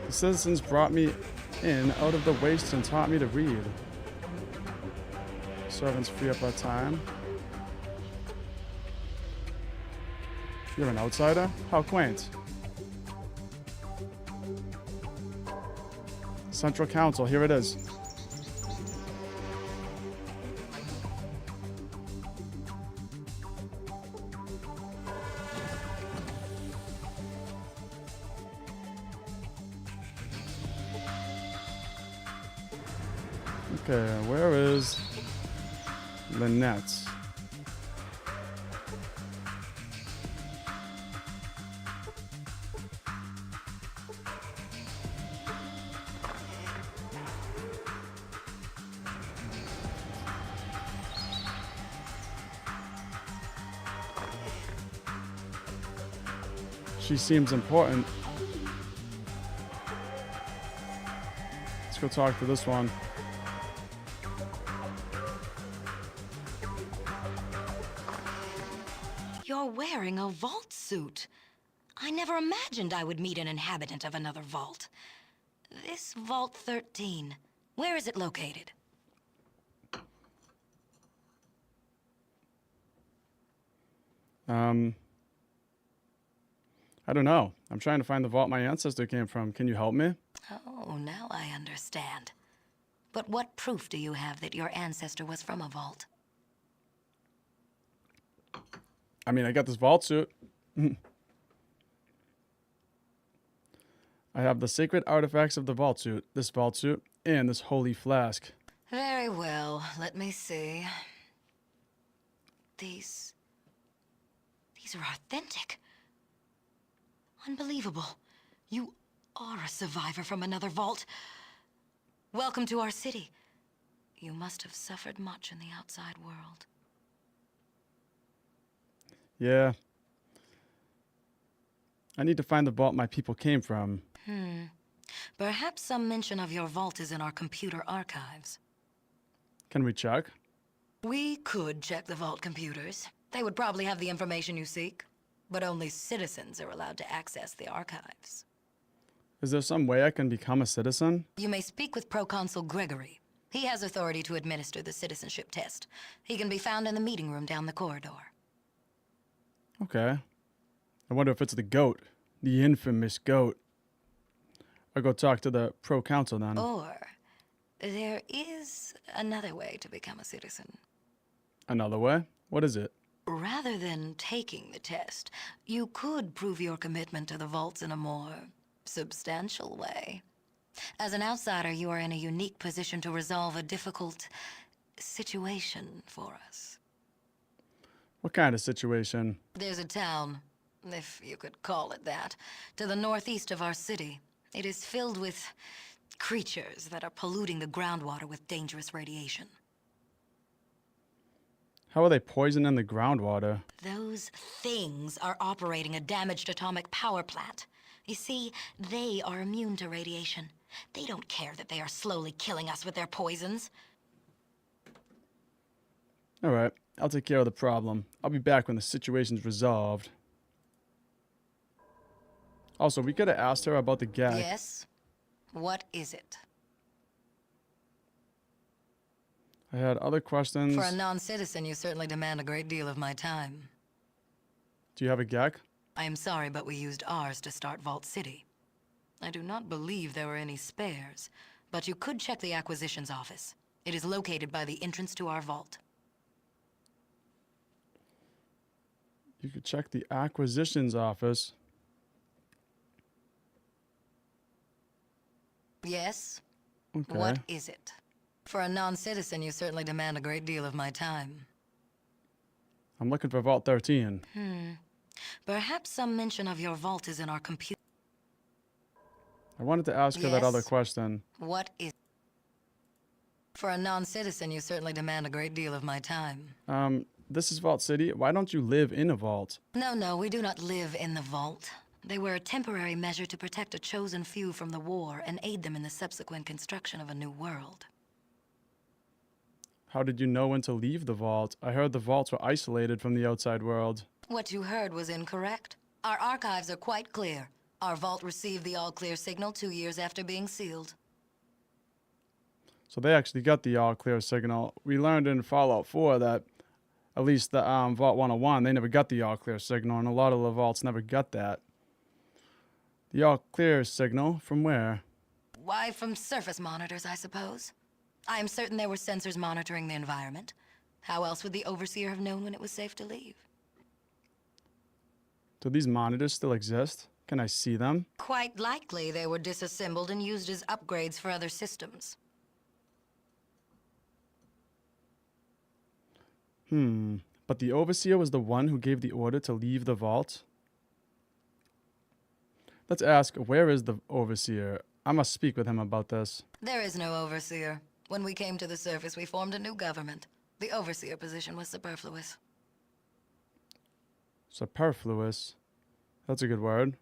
The citizens brought me in out of the wastes and taught me to read. Servants free up our time. You're an outsider? How quaint. Central Council, here it is. Okay, where is Lynette? She seems important. Let's go talk to this one. You're wearing a vault suit. I never imagined I would meet an inhabitant of another vault. This Vault 13, where is it located? I don't know. I'm trying to find the vault my ancestor came from. Can you help me? Oh, now I understand. But what proof do you have that your ancestor was from a vault? I mean, I got this vault suit. I have the sacred artifacts of the vault suit, this vault suit, and this holy flask. Very well. Let me see. These are authentic. Unbelievable. You are a survivor from another vault. Welcome to our city. You must have suffered much in the outside world. Yeah. I need to find the vault my people came from. Perhaps some mention of your vault is in our computer archives. Can we check? We could check the vault computers. They would probably have the information you seek. But only citizens are allowed to access the archives. Is there some way I can become a citizen? You may speak with Proconsul Gregory. He has authority to administer the citizenship test. He can be found in the meeting room down the corridor. Okay. I wonder if it's the goat. The infamous goat. I'll go talk to the proconsul then. Or there is another way to become a citizen. Another way? What is it? Rather than taking the test, you could prove your commitment to the vaults in a more substantial way. As an outsider, you are in a unique position to resolve a difficult situation for us. What kind of situation? There's a town, if you could call it that, to the northeast of our city. It is filled with creatures that are polluting the groundwater with dangerous radiation. How are they poisoning the groundwater? Those things are operating a damaged atomic power plant. You see, they are immune to radiation. They don't care that they are slowly killing us with their poisons. Alright, I'll take care of the problem. I'll be back when the situation's resolved. Also, we could have asked her about the gag. Yes? What is it? I had other questions. For a non-citizen, you certainly demand a great deal of my time. Do you have a gag? I am sorry, but we used ours to start Vault City. I do not believe there were any spares, but you could check the acquisitions office. It is located by the entrance to our vault. You could check the acquisitions office. Yes? Okay. What is it? For a non-citizen, you certainly demand a great deal of my time. I'm looking for Vault 13. Perhaps some mention of your vault is in our computer. I wanted to ask her that other Yes. question. What is... For a non-citizen, you certainly demand a great deal of my time. This is Vault City. Why don't you live in a vault? No, we do not live in the vault. They were a temporary measure to protect a chosen few from the war and aid them in the subsequent construction of a new world. How did you know when to leave the vault? I heard the vaults were isolated from the outside world. What you heard was incorrect. Our archives are quite clear. Our vault received the all-clear signal 2 years after being sealed. So they actually got the all clear signal. We learned in Fallout 4 that at least the Vault 101, they never got the all clear signal, and a lot of the vaults never got that. The all clear signal from where? Why, from surface monitors, I suppose. I am certain there were sensors monitoring the environment. How else would the Overseer have known when it was safe to leave? Do these monitors still exist? Can I see them? Quite likely they were disassembled and used as upgrades for other systems. But the Overseer was the one who gave the order to leave the vault? Let's ask, where is the Overseer? I must speak with him about this. There is no Overseer. When we came to the surface, we formed a new government. The Overseer position was superfluous. Superfluous. That's a good word.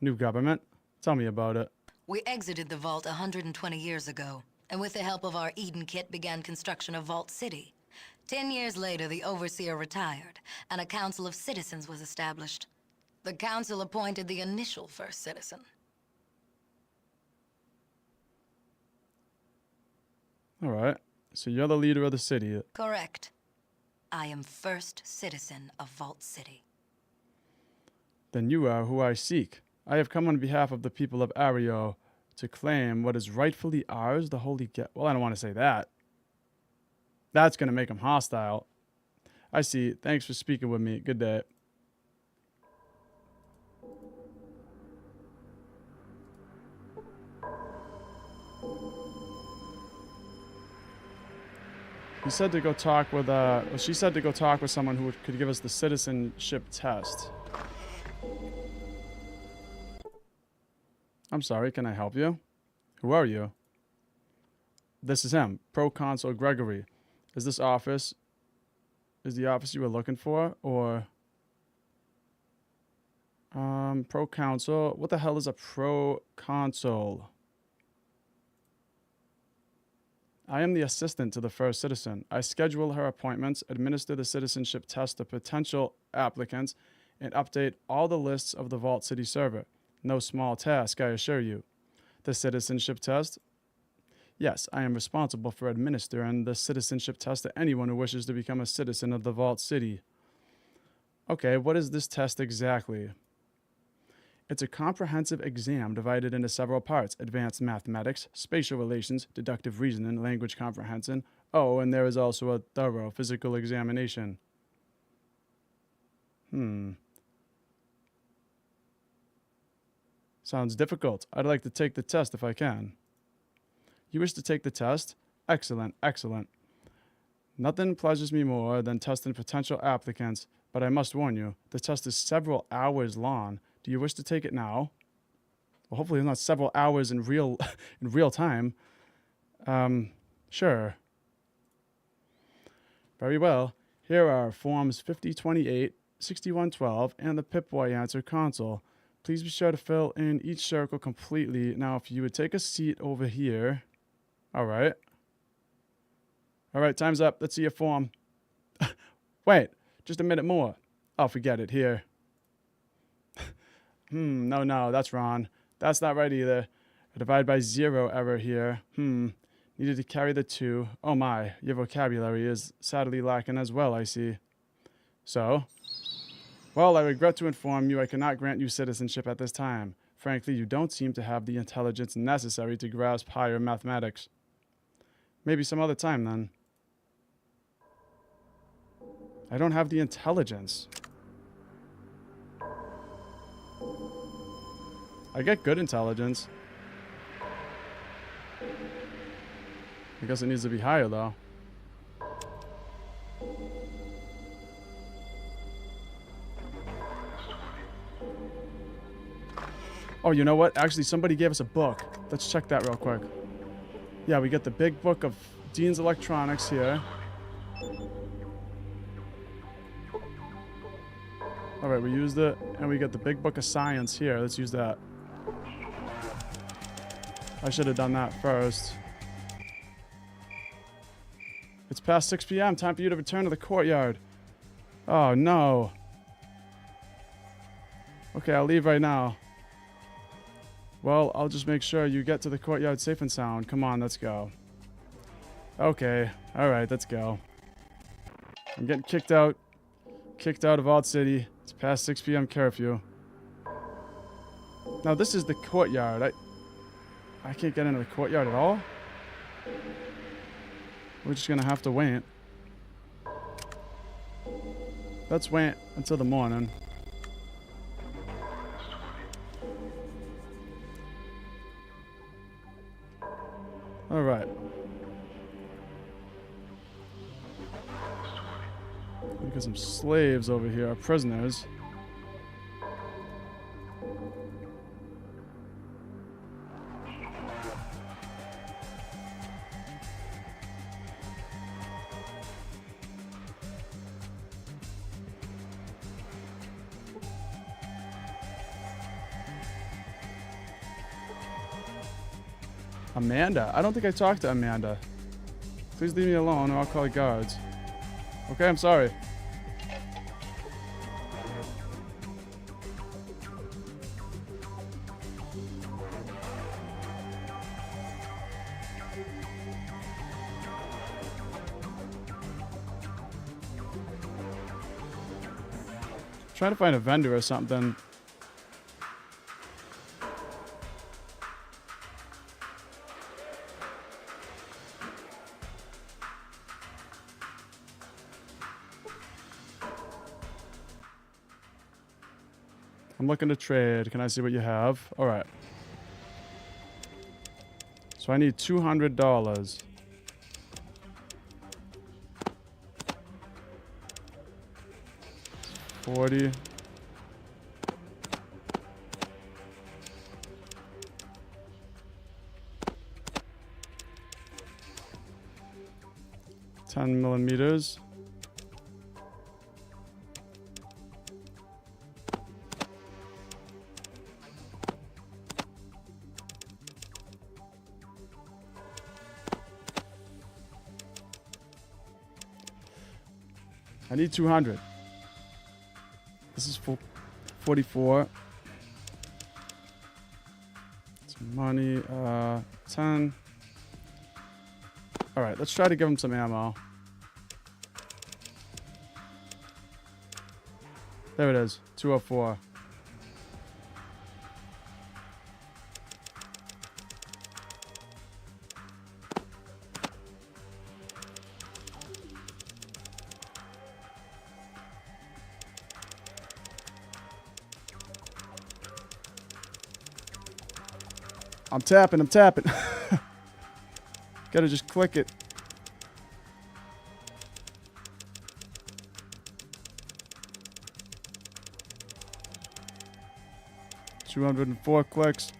New government? Tell me about it. We exited the vault 120 years ago, and with the help of our Eden kit began construction of Vault City. 10 years later, the Overseer retired, and a Council of Citizens was established. The Council appointed the initial first citizen. All right. So you're the leader of the city. Correct. I am first citizen of Vault City. Then you are who I seek. I have come on behalf of the people of Arroyo to claim what is rightfully ours, the holy Well, I don't want to say that. That's going to make them hostile. I see. Thanks for speaking with me. Good day. He said to go talk with, well, she said to go talk with someone who could give us the citizenship test. I'm sorry, can I help you? Who are you? This is him, Proconsul Gregory. Is the office you were looking for, or... Proconsul, what the hell is a proconsul? I am the assistant to the first citizen. I schedule her appointments, administer the citizenship test to potential applicants, and update all the lists of the Vault City server. No small task, I assure you. The citizenship test? Yes, I am responsible for administering the citizenship test to anyone who wishes to become a citizen of the Vault City. Okay, what is this test exactly? It's a comprehensive exam divided into several parts: advanced mathematics, spatial relations, deductive reasoning, language comprehension. Oh, and there is also a thorough physical examination. Sounds difficult. I'd like to take the test if I can. You wish to take the test? Excellent, excellent. Nothing pleasures me more than testing potential applicants, but I must warn you, the test is several hours long. Do you wish to take it now? Well, hopefully not several hours in real time. Sure. Very well. Here are forms 5028, 6112, and the Pip-Boy answer console. Please be sure to fill in each circle completely. Now, if you would take a seat over here. All right. All right, time's up. Let's see your form. Wait, just a minute more. Oh, forget it. Here. No, that's wrong. That's not right either. A divide by 0 error here. Needed to carry the 2. Oh my, your vocabulary is sadly lacking as well, I see. So? Well, I regret to inform you I cannot grant you citizenship at this time. Frankly, you don't seem to have the intelligence necessary to grasp higher mathematics. Maybe some other time, then. I don't have the intelligence. I get good intelligence. I guess it needs to be higher, though. Oh, you know what? Actually, somebody gave us a book. Let's check that real quick. Yeah, we get the big book of Dean's Electronics here. Alright, we used it. And we get the big book of science here. Let's use that. I should have done that first. It's past 6 p.m. Time for you to return to the courtyard. Oh, no. Okay, I'll leave right now. Well, I'll just make sure you get to the courtyard safe and sound. Come on, let's go. Okay. Alright, let's go. I'm getting kicked out. Kicked out of Vault City. It's past 6 p.m. curfew. Now, this is the courtyard. I can't get into the courtyard at all? We're just gonna have to wait. Let's wait until the morning. Alright. We got some slaves over here, prisoners. Amanda? I don't think I talked to Amanda. Please leave me alone or I'll call the guards. Okay, I'm sorry. Trying to find a vendor or something. I'm looking to trade. Can I see what you have? All right. So I need $200. 40. $10 millimeters. I need 200. This is 44. Some money. 10. All right, let's try to give him some ammo. There it is. 204. I'm tapping. Gotta just click it. $204 clicks.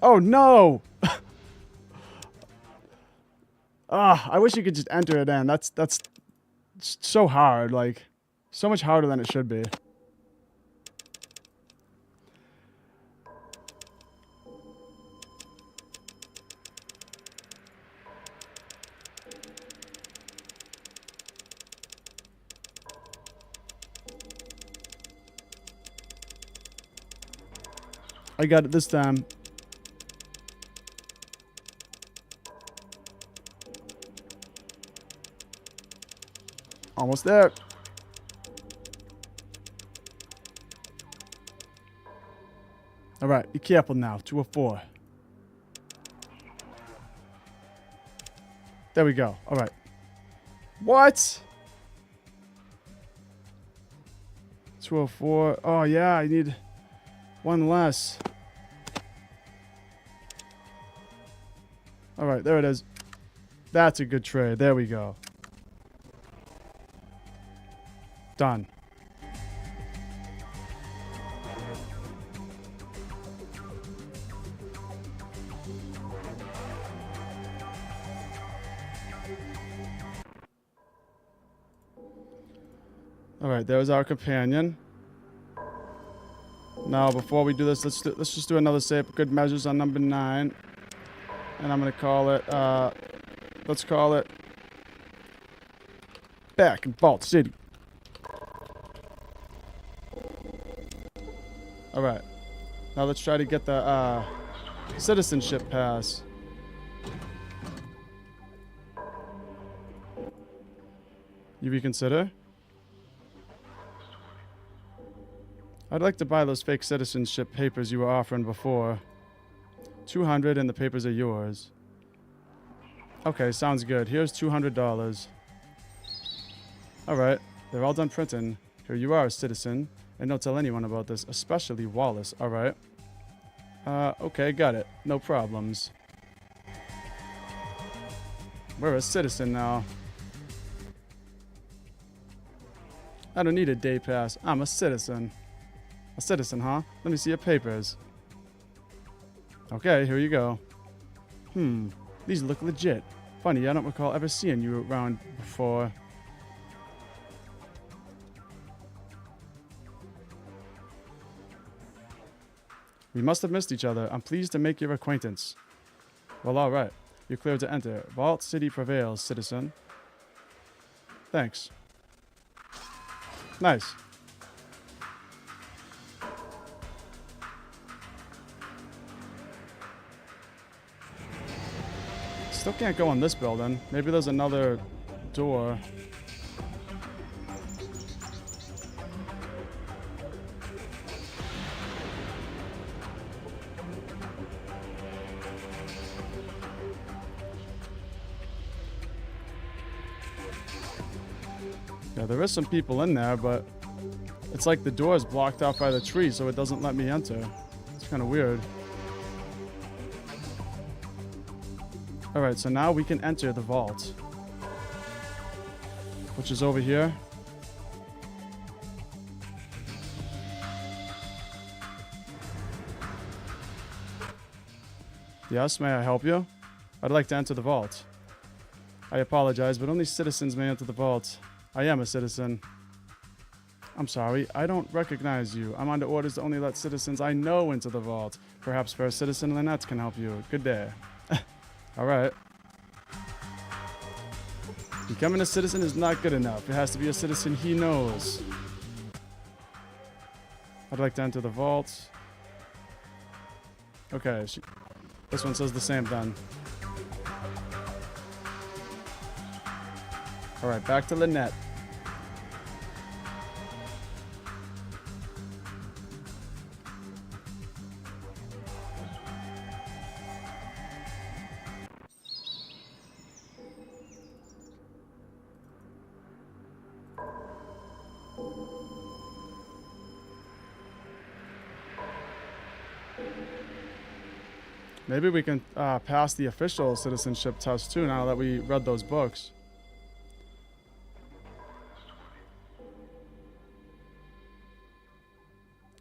Oh no! I wish you could just enter it in. That's so hard. Like, so much harder than it should be. I got it this time. Almost there. All right, be careful now. 204. There we go. All right. What? 204. Oh, yeah, I need one less. All right, there it is. That's a good trade. There we go. Done. All right, there's our companion. Now, before we do this, let's just do another save. Good measures on number 9, and I'm gonna call it. Let's call it back in Vault City. All right. Now let's try to get the citizenship pass. You reconsider? I'd like to buy those fake citizenship papers you were offering before. 200 and the papers are yours. Okay, sounds good. Here's $200. Alright, they're all done printing. Here you are, citizen. And don't tell anyone about this, especially Wallace. Alright. Okay, got it. No problems. We're a citizen now. I don't need a day pass. I'm a citizen. A citizen, huh? Let me see your papers. Okay, here you go. These look legit. Funny, I don't recall ever seeing you around before. We must have missed each other. I'm pleased to make your acquaintance. Well, alright. You're cleared to enter. Vault City prevails, citizen. Thanks. Nice. Still can't go in this building. Maybe there's another door. Yeah, there is some people in there, but it's like the door is blocked off by the tree, so it doesn't let me enter. It's kind of weird. Alright, so now we can enter the vault. which is over here. Yes, may I help you? I'd like to enter the vault. I apologize, but only citizens may enter the vault. I am a citizen. I'm sorry, I don't recognize you. I'm under orders to only let citizens I know into the vault. Perhaps First Citizen Lynette can help you. Good day. Alright. Becoming a citizen is not good enough. It has to be a citizen he knows. I'd like to enter the vault. Okay, this one says the same then. Alright, back to Lynette. Maybe we can pass the official citizenship test too now that we read those books.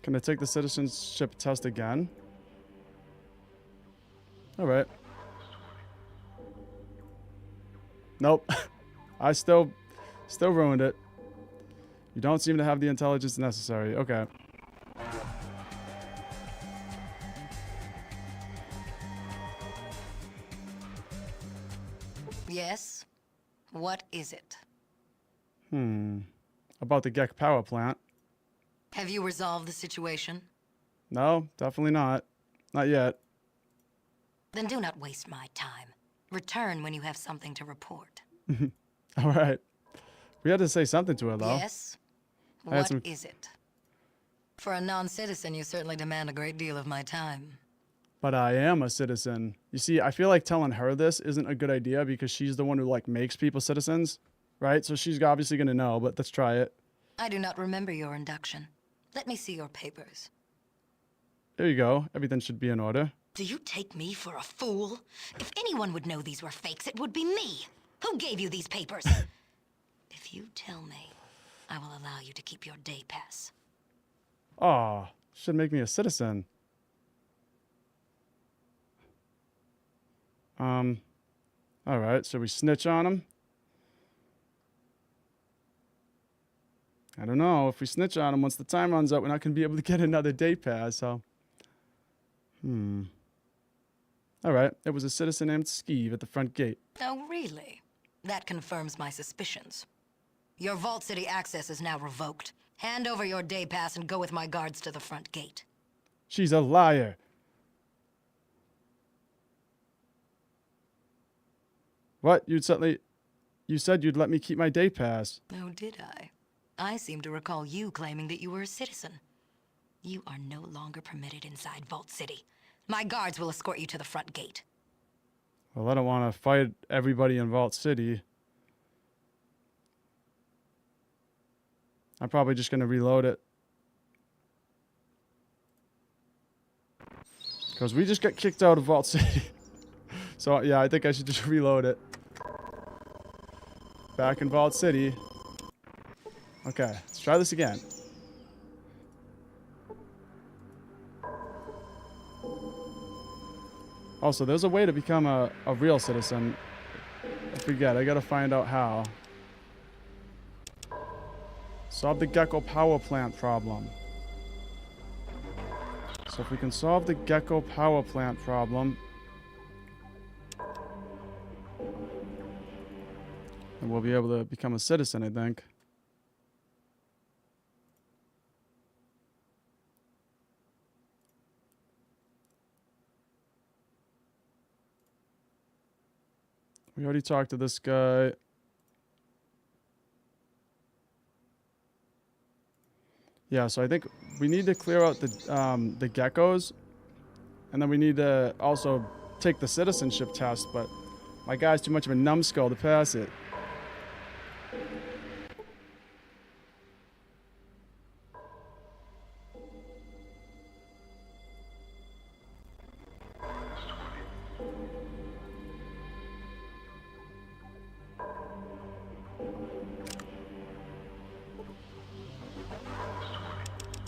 Can I take the citizenship test again? Alright. Nope. I still ruined it. You don't seem to have the intelligence necessary. Okay. Yes? What is it? About the Gek power plant. Have you resolved the situation? No, definitely not. Not yet. Then do not waste my time. Return when you have something to report. Alright. We had to say something to her, though. Yes? What is it? For a non-citizen, you certainly demand a great deal of my time. But I am a citizen. You see, I feel like telling her this isn't a good idea because she's the one who, like, makes people citizens. Right? So she's obviously going to know, but let's try it. I do not remember your induction. Let me see your papers. There you go. Everything should be in order. Do you take me for a fool? If anyone would know these were fakes, it would be me. Who gave you these papers? If you tell me, I will allow you to keep your day pass. Aw, should make me a citizen. Alright, so we snitch on him? I don't know. If we snitch on him, once the time runs out, we're not going to be able to get another day pass, so... Alright, it was a citizen named Skeeve at the front gate. Oh, really? That confirms my suspicions. Your Vault City access is now revoked. Hand over your day pass and go with my guards to the front gate. She's a liar. What? You said you'd let me keep my day pass. Oh, did I? I seem to recall you claiming that you were a citizen. You are no longer permitted inside Vault City. My guards will escort you to the front gate. Well, I don't want to fight everybody in Vault City. I'm probably just going to reload it. Because we just got kicked out of Vault City. So, yeah, I think I should just reload it. Back in Vault City. Okay, let's try this again. Also, there's a way to become a real citizen. I forget, I gotta find out how. Solve the Gecko power plant problem. So if we can solve the Gecko power plant problem, then we'll be able to become a citizen, I think. We already talked to this guy. Yeah, so I think we need to clear out the geckos, and then we need to also take the citizenship test, but my guy's too much of a numbskull to pass it.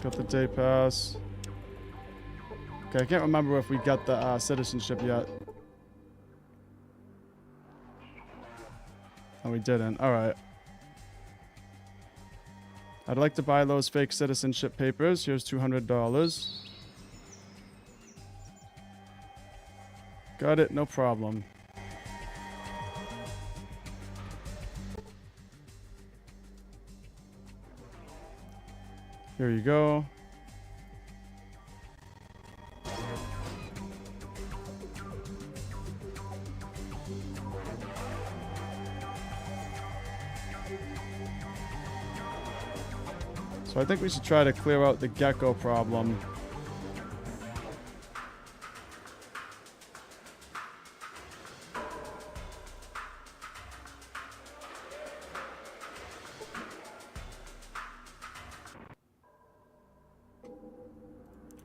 Got the day pass. Okay, I can't remember if we got the citizenship yet. Oh, we didn't. Alright. I'd like to buy those fake citizenship papers. Here's $200. Got it, no problem. Here you go. So I think we should try to clear out the gecko problem.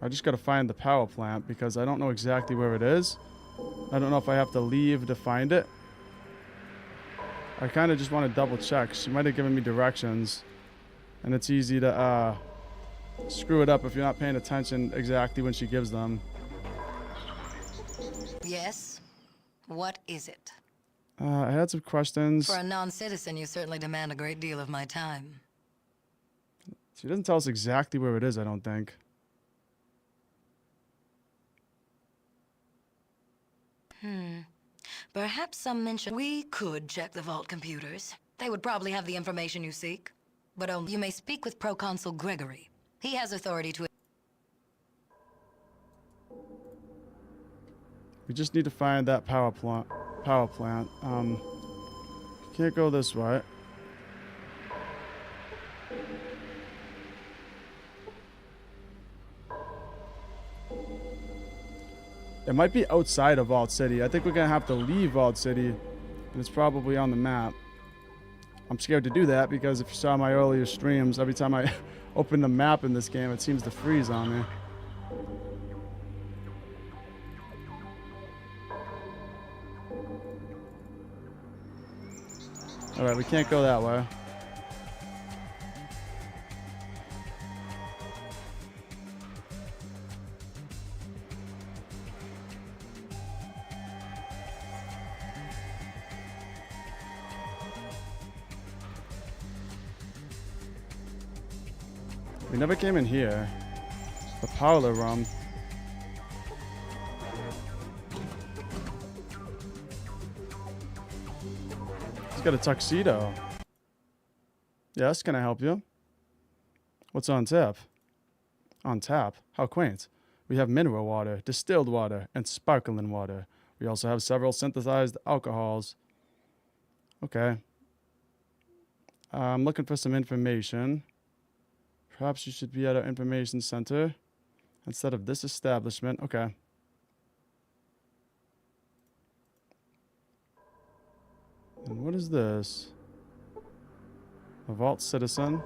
I just gotta find the power plant because I don't know exactly where it is. I don't know if I have to leave to find it. I kind of just want to double check. She might have given me directions. And it's easy to screw it up if you're not paying attention exactly when she gives them. Yes? What is it? I had some questions. For a non-citizen, you certainly demand a great deal of my time. She doesn't tell us exactly where it is, I don't think. Perhaps some mention... We could check the vault computers. They would probably have the information you seek. But only you may speak with Proconsul Gregory. He has authority to... We just need to find that power plant. Can't go this way. It might be outside of Vault City. I think we're gonna have to leave Vault City, and it's probably on the map. I'm scared to do that because if you saw my earlier streams, every time I open the map in this game, it seems to freeze on me. Alright, we can't go that way. We never came in here. The parlor room. He's got a tuxedo. Yes, can I help you? What's on tap? On tap? How quaint. We have mineral water, distilled water, and sparkling water. We also have several synthesized alcohols. Okay. I'm looking for some information. Perhaps you should be at our information center instead of this establishment. Okay. And what is this? A vault citizen.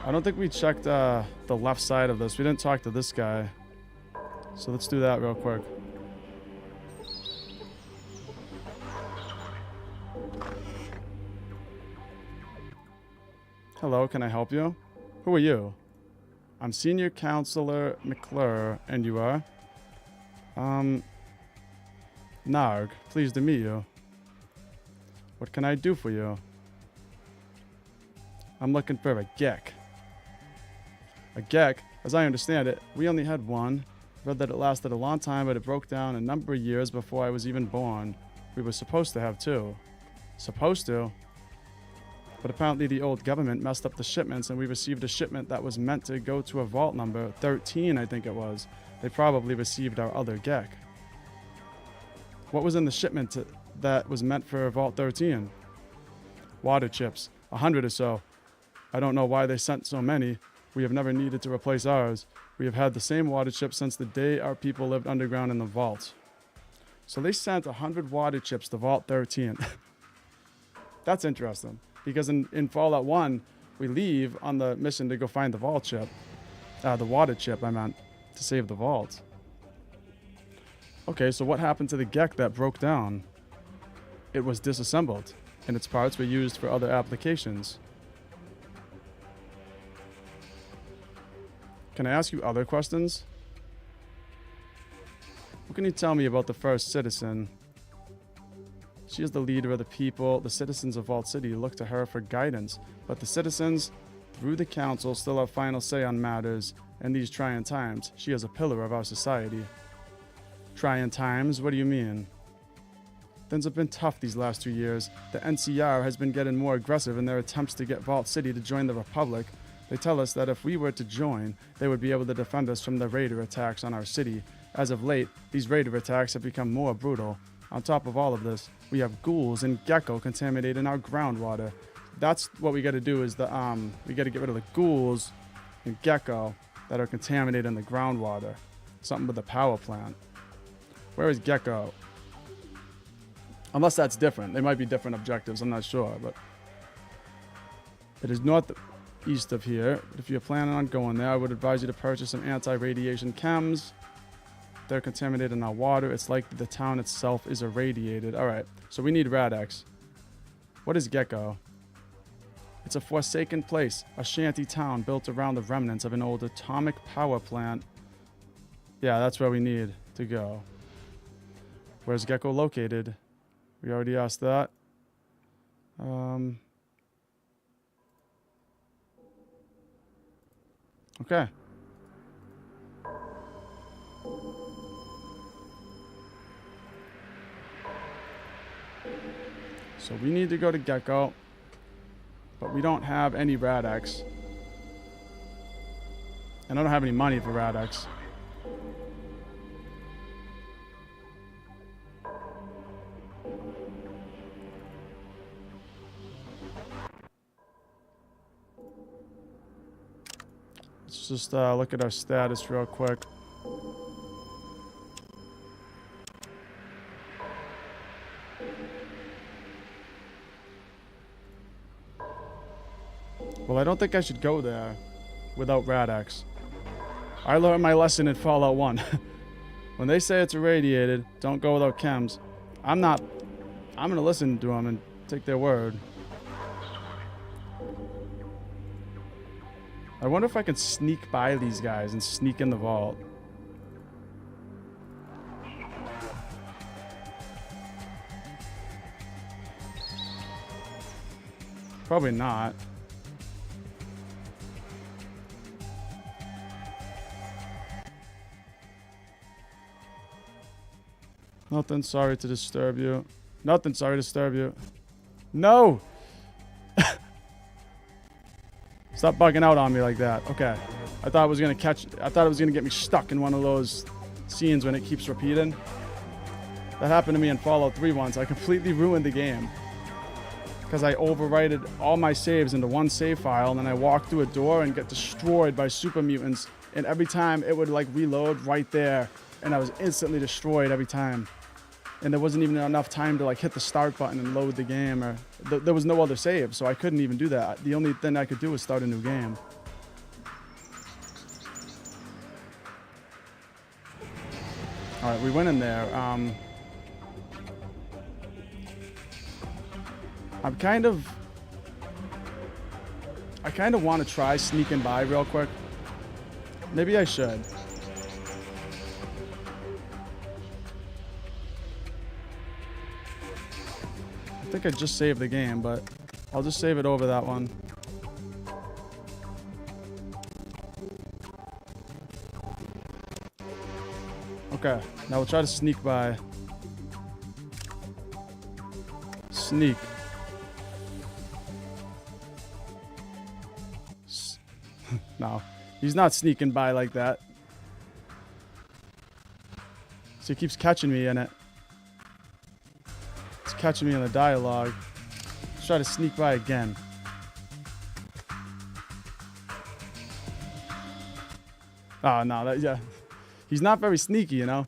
I don't think we checked the left side of this. We didn't talk to this guy. So let's do that real quick. Hello, can I help you? Who are you? I'm Senior Counselor McClure, and you are? Narg, pleased to meet you. What can I do for you? I'm looking for a Gek. A Gek, as I understand it, we only had one. Read that it lasted a long time, but it broke down a number of years before I was even born. We were supposed to have two. Supposed to? But apparently the old government messed up the shipments, and we received a shipment that was meant to go to a vault number 13, I think it was. They probably received our other Gek. What was in the shipment that was meant for Vault 13? Water chips. 100 or so. I don't know why they sent so many. We have never needed to replace ours. We have had the same water chips since the day our people lived underground in the vault. So they sent 100 water chips to Vault 13. That's interesting. Because in Fallout 1, we leave on the mission to go find the vault chip. The water chip, I meant, to save the vault. Okay, so what happened to the Gek that broke down? It was disassembled, and its parts were used for other applications. Can I ask you other questions? What can you tell me about the first citizen? She is the leader of the people. The citizens of Vault City look to her for guidance, but the citizens, through the council, still have final say on matters. In these trying times, she is a pillar of our society. Trying times? What do you mean? Things have been tough these last 2 years. The NCR has been getting more aggressive in their attempts to get Vault City to join the Republic. They tell us that if we were to join, they would be able to defend us from the raider attacks on our city. As of late, these raider attacks have become more brutal. On top of all of this, we have ghouls and gecko contaminating our groundwater. That's what we got to do is we got to get rid of the ghouls and gecko that are contaminating the groundwater. Something with the power plant. Where is gecko? Unless that's different. They might be different objectives. I'm not sure, but it is northeast of here. If you're planning on going there, I would advise you to purchase some anti-radiation chems. They're contaminating our water. It's like the town itself is irradiated. All right, so we need Rad-X. What is Gecko? It's a forsaken place, a shanty town built around the remnants of an old atomic power plant. Yeah, that's where we need to go. Where's Gecko located? We already asked that. Okay. So we need to go to Gecko, but we don't have any Rad-X. And I don't have any money for Rad-X. Let's just look at our status real quick. Well, I don't think I should go there without Rad-X. I learned my lesson in Fallout 1. When they say it's irradiated, don't go without chems. I'm gonna listen to them and take their word. I wonder if I can sneak by these guys and sneak in the vault. Probably not. Nothing, sorry to disturb you. Nothing, sorry to disturb you. No! Stop bugging out on me like that. Okay. I thought it was gonna get me stuck in one of those scenes when it keeps repeating. That happened to me in Fallout 3 once. I completely ruined the game. Because I overwrited all my saves into one save file, and then I walked through a door and get destroyed by super mutants. And every time it would like reload right there, and I was instantly destroyed every time. And there wasn't even enough time to like hit the start button and load the game, or there was no other save, so I couldn't even do that. The only thing I could do was start a new game. All right, we went in there. I kind of want to try sneaking by real quick. Maybe I should. I think I just saved the game, but I'll just save it over that one. Okay, now we'll try to sneak by. Sneak. No, he's not sneaking by like that. So he keeps catching me in it. He's catching me in the dialogue. Let's try to sneak by again. Oh, no, yeah. He's not very sneaky, you know?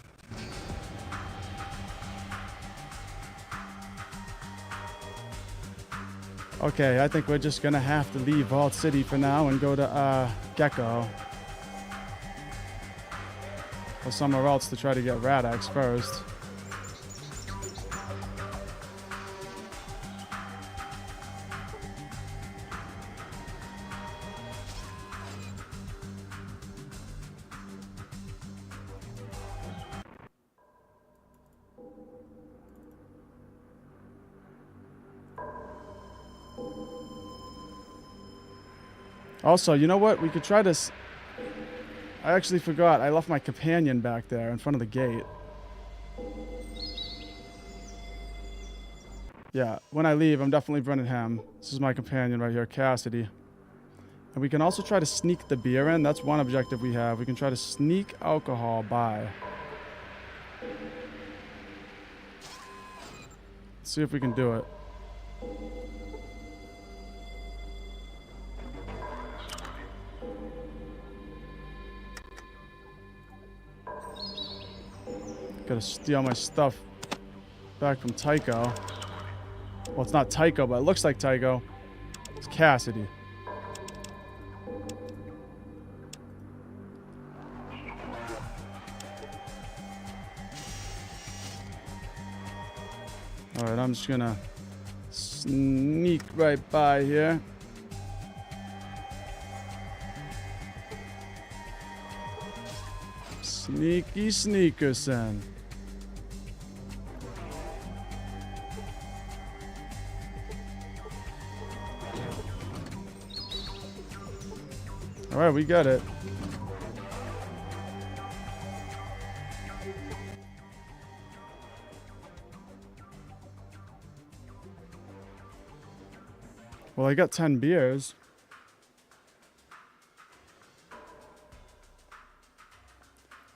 Okay, I think we're just gonna have to leave Vault City for now and go to, Gecko. or somewhere else to try to get Rad-X first. Also, you know what? We could try this. I actually forgot. I left my companion back there in front of the gate. Yeah, when I leave, I'm definitely bringing him. This is my companion right here, Cassidy. And we can also try to sneak the beer in. That's one objective we have. We can try to sneak alcohol by. Let's see if we can do it. Gotta steal my stuff back from Tycho. Well, it's not Tycho, but it looks like Tycho. It's Cassidy. Alright, I'm just gonna sneak right by here. Sneaky Sneakerson. Alright, we got it. Well, I got 10 beers.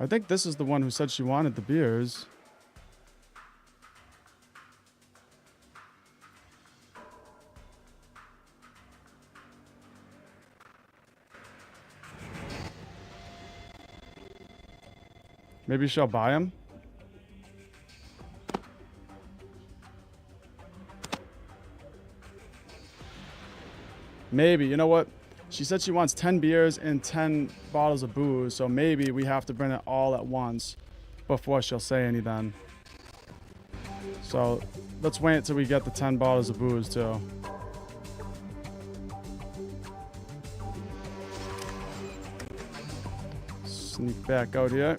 I think this is the one who said she wanted the beers. Maybe she'll buy them. Maybe. You know what? She said she wants 10 beers and 10 bottles of booze, so maybe we have to bring it all at once before she'll say anything. So let's wait until we get the 10 bottles of booze too. Sneak back out here.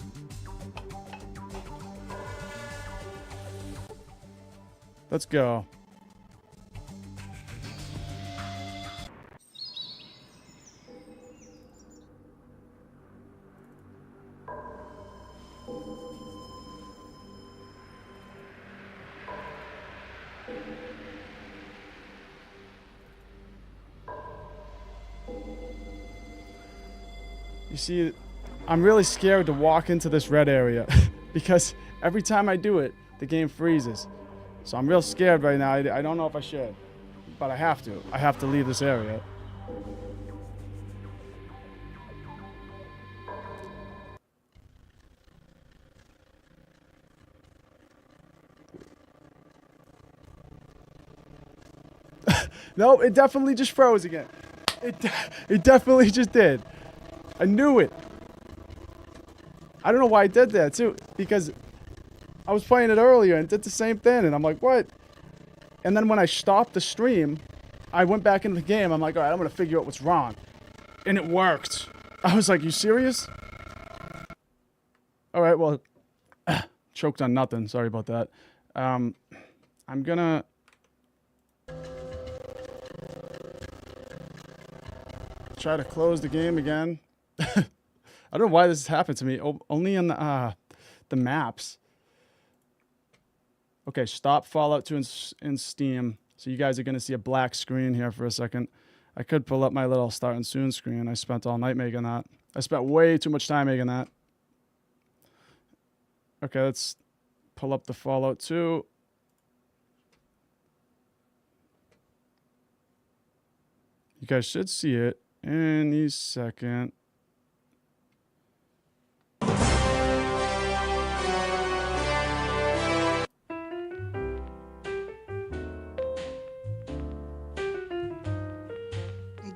Let's go. You see, I'm really scared to walk into this red area because every time I do it, the game freezes. So I'm real scared right now. I don't know if I should, but I have to. I have to leave this area. No, it definitely just froze again. It definitely just did. I knew it. I don't know why I did that too, because I was playing it earlier and did the same thing, and I'm like, what? And then when I stopped the stream, I went back into the game. I'm like, all right, I'm gonna figure out what's wrong, and it worked. I was like, you serious? All right, well, choked on nothing. Sorry about that. I'm gonna. Try to close the game again. I don't know why this has happened to me. Only in the maps. Okay, stop Fallout 2 in Steam. So you guys are going to see a black screen here for a second. I could pull up my little starting soon screen. I spent all night making that. I spent way too much time making that. Okay, let's pull up the Fallout 2. You guys should see it any second.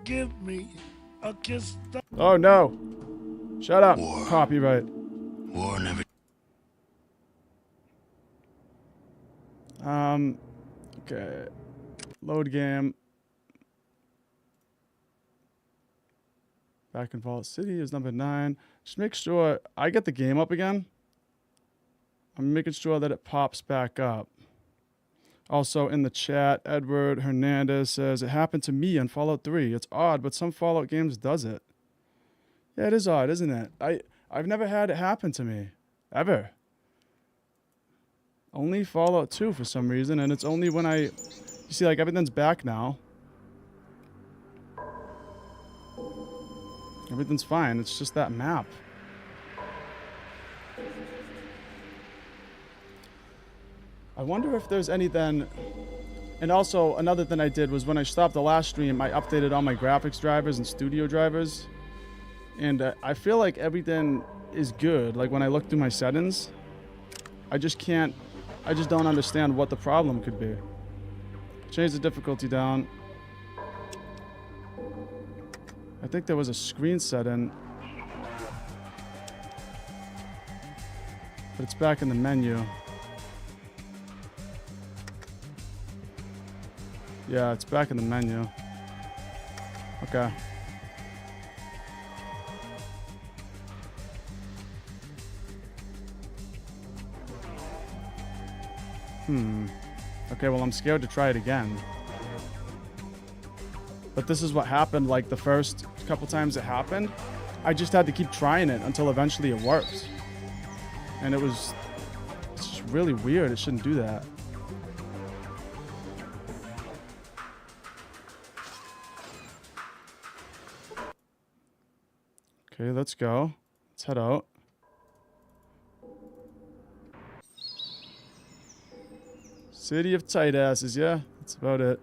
Give me a kiss. Oh no! Shut up! Copyright. War never... Okay. Load game. Back in Vault City is number 9. Just make sure I get the game up again. I'm making sure that it pops back up. Also in the chat, Edward Hernandez says, it happened to me on Fallout 3. It's odd, but some Fallout games does it. Yeah, it is odd, isn't it? I've never had it happen to me. Ever. Only Fallout 2 for some reason, and it's only when you see, like, everything's back now. Everything's fine, it's just that map. I wonder if there's anything... And also, another thing I did was when I stopped the last stream, I updated all my graphics drivers and studio drivers. And I feel like everything is good. Like, when I look through my settings, I just don't understand what the problem could be. Change the difficulty down. I think there was a screen setting. But it's back in the menu. Yeah, it's back in the menu. Okay. Okay, well, I'm scared to try it again. But this is what happened, like, the first couple times it happened. I just had to keep trying it until eventually it worked. And it's just really weird. It shouldn't do that. Okay, let's go. Let's head out. City of tight asses, yeah? That's about it.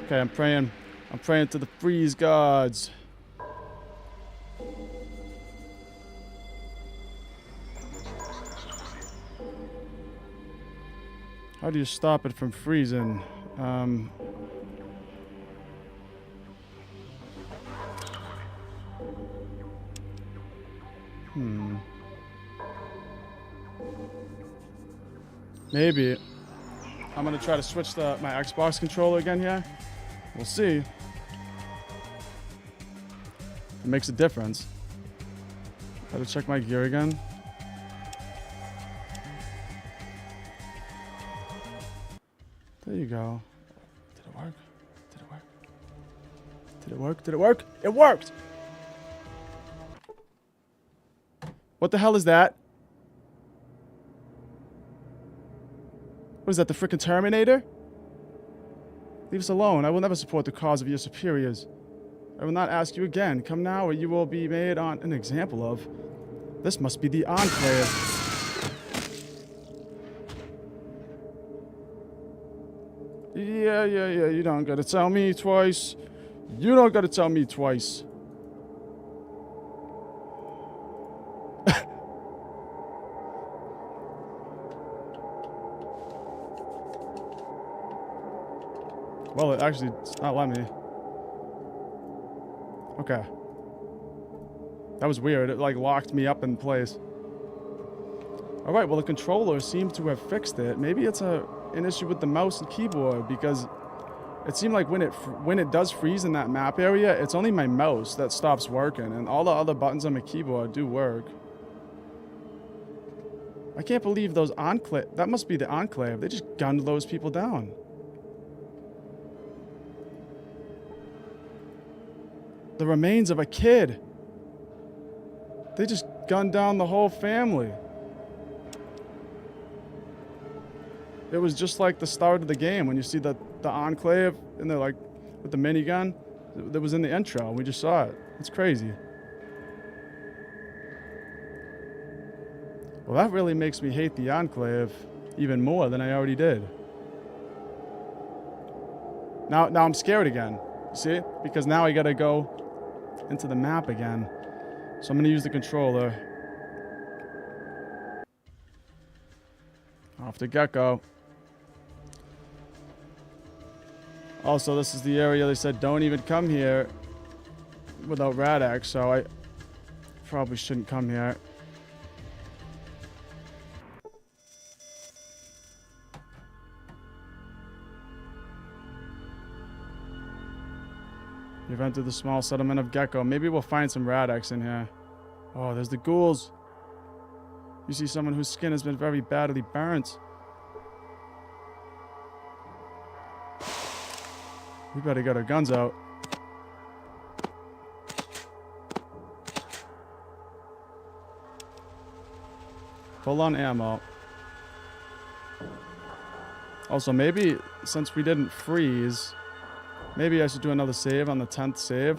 Okay, I'm praying. I'm praying to the freeze gods. How do you stop it from freezing? Maybe. I'm gonna try to switch my Xbox controller again here. We'll see. It makes a difference. Gotta check my gear again. There you go. Did it work? Did it work? Did it work? Did it work? It worked! What the hell is that? What is that, the frickin' Terminator? Leave us alone. I will never support the cause of your superiors. I will not ask you again. Come now, or you will be made on an example of. This must be the Enclave. Yeah. You don't gotta tell me twice. You don't gotta tell me twice. Well, it actually, it's not letting me. Okay. That was weird. It, like, locked me up in place. Alright, well, the controller seemed to have fixed it. Maybe it's an issue with the mouse and keyboard, because it seemed like when it does freeze in that map area, it's only my mouse that stops working, and all the other buttons on my keyboard do work. I can't believe those Enclave... That must be the Enclave. They just gunned those people down. The remains of a kid. They just gunned down the whole family. It was just like the start of the game when you see the Enclave and they're like with the minigun that was in the intro. We just saw it. It's crazy. Well, that really makes me hate the Enclave even more than I already did. Now I'm scared again. See? Because now I gotta go into the map again. So I'm gonna use the controller. Off the get-go. Also, this is the area they said don't even come here without Rad-X, so I probably shouldn't come here. You've entered the small settlement of Gecko. Maybe we'll find some Rad-X in here. Oh, there's the ghouls. You see someone whose skin has been very badly burnt. We better get our guns out. Full on ammo. Also, maybe since we didn't freeze, maybe I should do another save on the 10th save.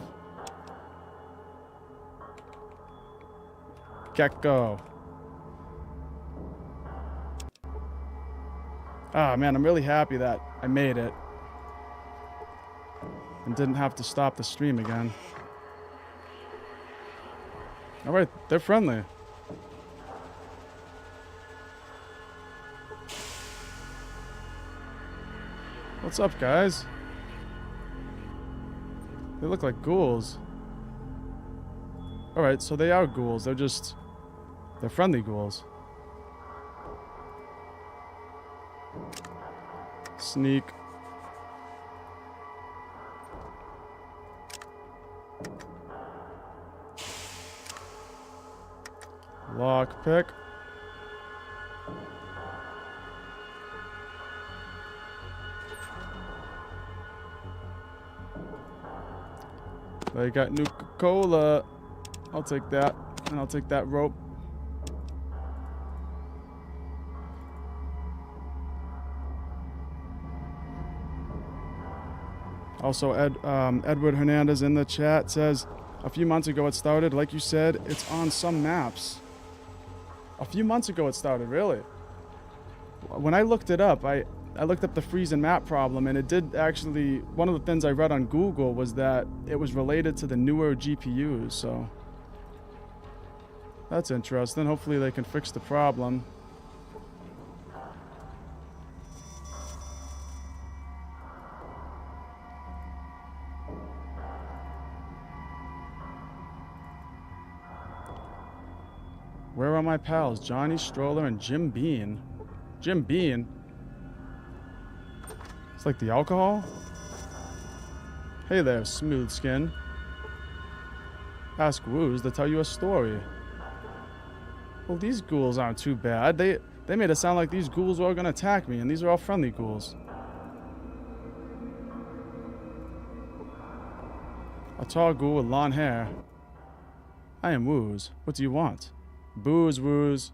Gecko. Ah, man, I'm really happy that I made it. And didn't have to stop the stream again. Alright, they're friendly. What's up, guys? They look like ghouls. Alright, so they are ghouls. They're friendly ghouls. Sneak. Lockpick. They got Nuka-Cola. I'll take that. And I'll take that rope. Also, Edward Hernandez in the chat says, a few months ago it started. Like you said, it's on some maps. A few months ago it started, really. When I looked it up, I looked up the freeze and map problem, and it did actually, one of the things I read on Google was that it was related to the newer GPUs, so that's interesting. Hopefully they can fix the problem. Where are my pals? Johnny Stroller and Jim Bean. Jim Bean? It's like the alcohol? Hey there, smooth skin. Ask Woos to tell you a story. Well, these ghouls aren't too bad. They made it sound like these ghouls were all gonna attack me, and these are all friendly ghouls. A tall ghoul with long hair. I am Woos. What do you want? Booze, Woos.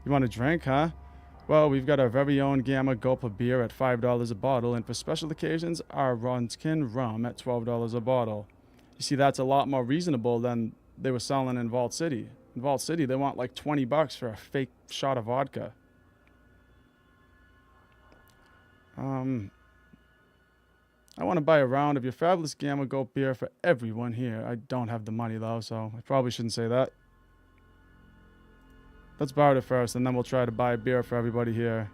You want a drink, huh? Well, we've got our very own Gamma Gulp of beer at $5 a bottle, and for special occasions, our Ronkin rum at $12 a bottle. You see, that's a lot more reasonable than they were selling in Vault City. In Vault City, they want like $20 for a fake shot of vodka. I want to buy a round of your fabulous Gamma Gulp beer for everyone here. I don't have the money, though, so I probably shouldn't say that. Let's borrow it first, and then we'll try to buy a beer for everybody here.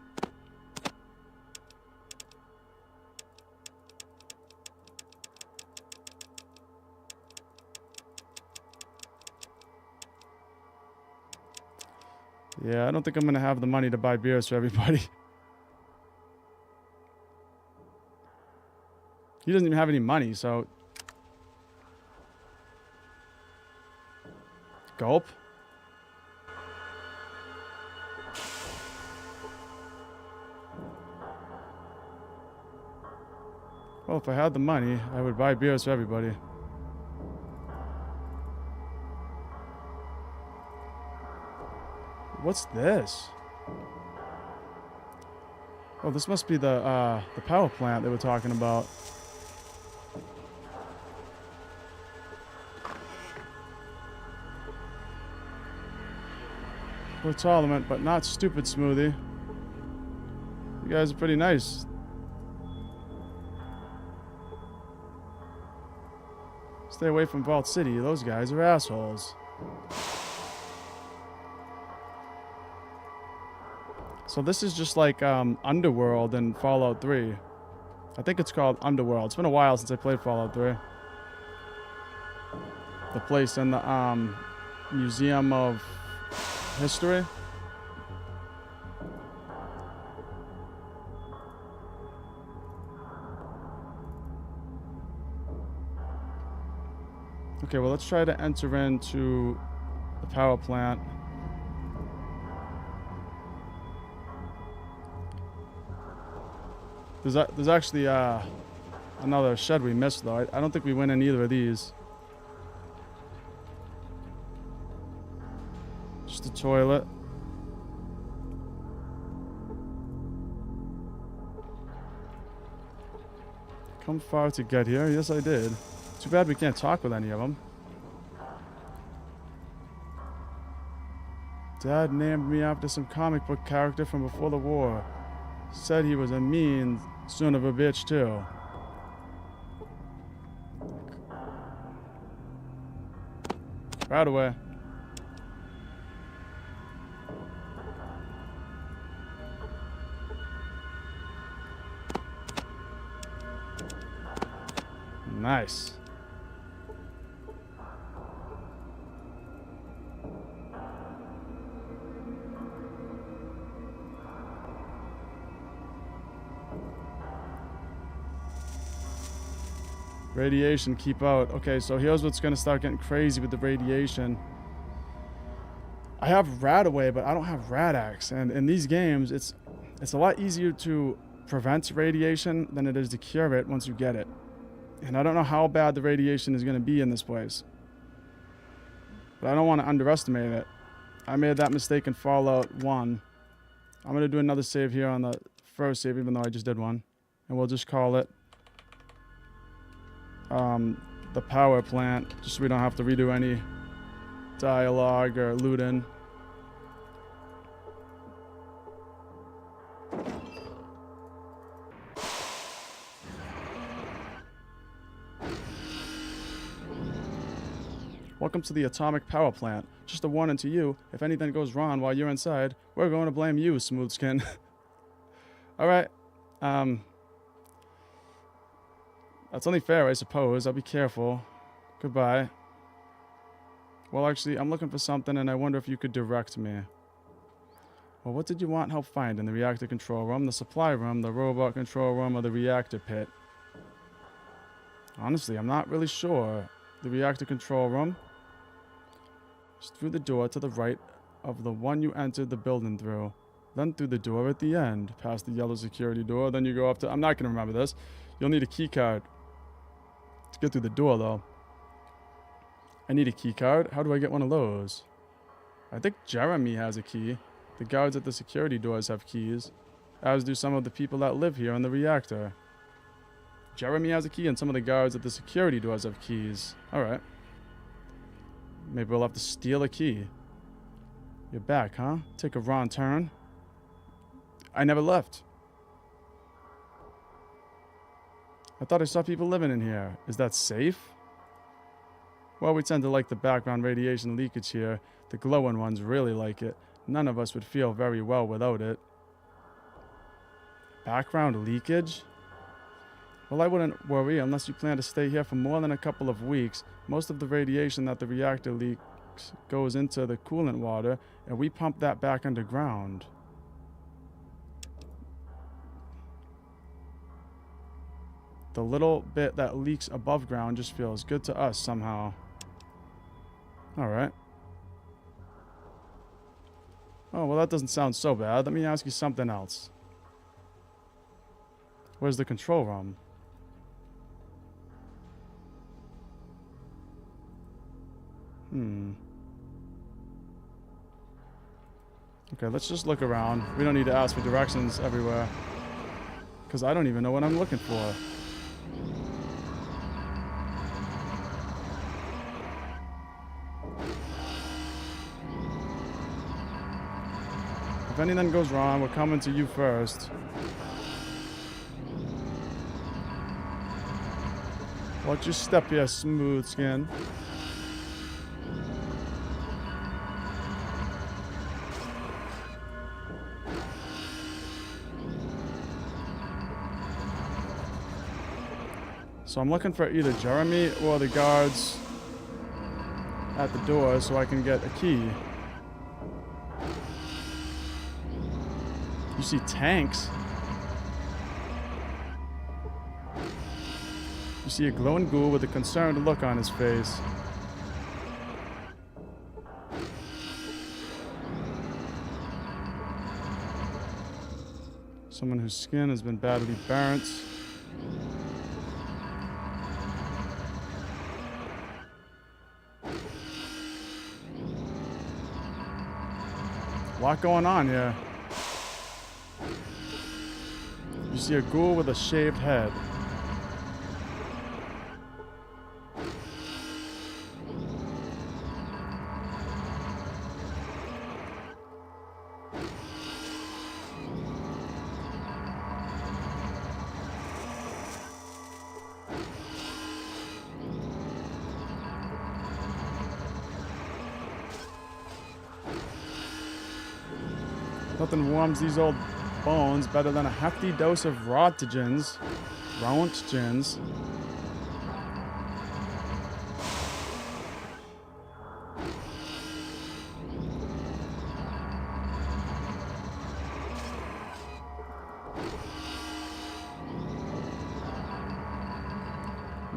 Yeah, I don't think I'm going to have the money to buy beers for everybody. He doesn't even have any money, so... Gulp? Well, if I had the money, I would buy beers for everybody. What's this? Oh, this must be the power plant they were talking about. We're tolerant, but not stupid, Smoothie. You guys are pretty nice. Stay away from Vault City. Those guys are assholes. So this is just like Underworld in Fallout 3. I think it's called Underworld. It's been a while since I played Fallout 3. The place in the Museum of History. Okay, well, let's try to enter into the power plant. There's actually another shed we missed, though. I don't think we went in either of these. Just a toilet. Come far to get here? Yes, I did. Too bad we can't talk with any of them. Dad named me after some comic book character from before the war. Said he was a mean son of a bitch, too. Right away. Nice. Radiation, keep out. Okay, so here's what's gonna start getting crazy with the radiation. I have Radaway, but I don't have Radax, and in these games, it's a lot easier to prevent radiation than it is to cure it once you get it. And I don't know how bad the radiation is gonna be in this place, but I don't want to underestimate it. I made that mistake in Fallout 1. I'm gonna do another save here on the first save, even though I just did one, and we'll just call it the power plant, just so we don't have to redo any dialogue or looting. Welcome to the atomic power plant. Just a warning to you, if anything goes wrong while you're inside, we're going to blame you, Smooth Skin. Alright, that's only fair, I suppose. I'll be careful. Goodbye. Well, actually, I'm looking for something, and I wonder if you could direct me. Well, what did you want help finding? The reactor control room, the supply room, the robot control room, or the reactor pit? Honestly, I'm not really sure. The reactor control room? Just through the door to the right of the one you entered the building through. Then through the door at the end, past the yellow security door. Then you go up to... I'm not going to remember this. You'll need a key card to get through the door, though. I need a key card. How do I get one of those? I think Jeremy has a key. The guards at the security doors have keys, as do some of the people that live here in the reactor. Jeremy has a key, and some of the guards at the security doors have keys. Alright. Maybe we'll have to steal a key. You're back, huh? Take a wrong turn. I never left. I thought I saw people living in here. Is that safe? Well, we tend to like the background radiation leakage here. The glowing ones really like it. None of us would feel very well without it. Background leakage? Well, I wouldn't worry unless you plan to stay here for more than a couple of weeks. Most of the radiation that the reactor leaks goes into the coolant water, and we pump that back underground. The little bit that leaks above ground just feels good to us somehow. Alright. Oh, well, that doesn't sound so bad. Let me ask you something else. Where's the control room? Okay, let's just look around. We don't need to ask for directions everywhere, because I don't even know what I'm looking for. If anything goes wrong, we're coming to you first. Watch your step here, Smooth Skin. So I'm looking for either Jeremy or the guards at the door so I can get a key. You see tanks. You see a glowing ghoul with a concerned look on his face. Someone whose skin has been badly burnt. A lot going on here. You see a ghoul with a shaved head. Nothing warms these old bones better than a hefty dose of roentgens.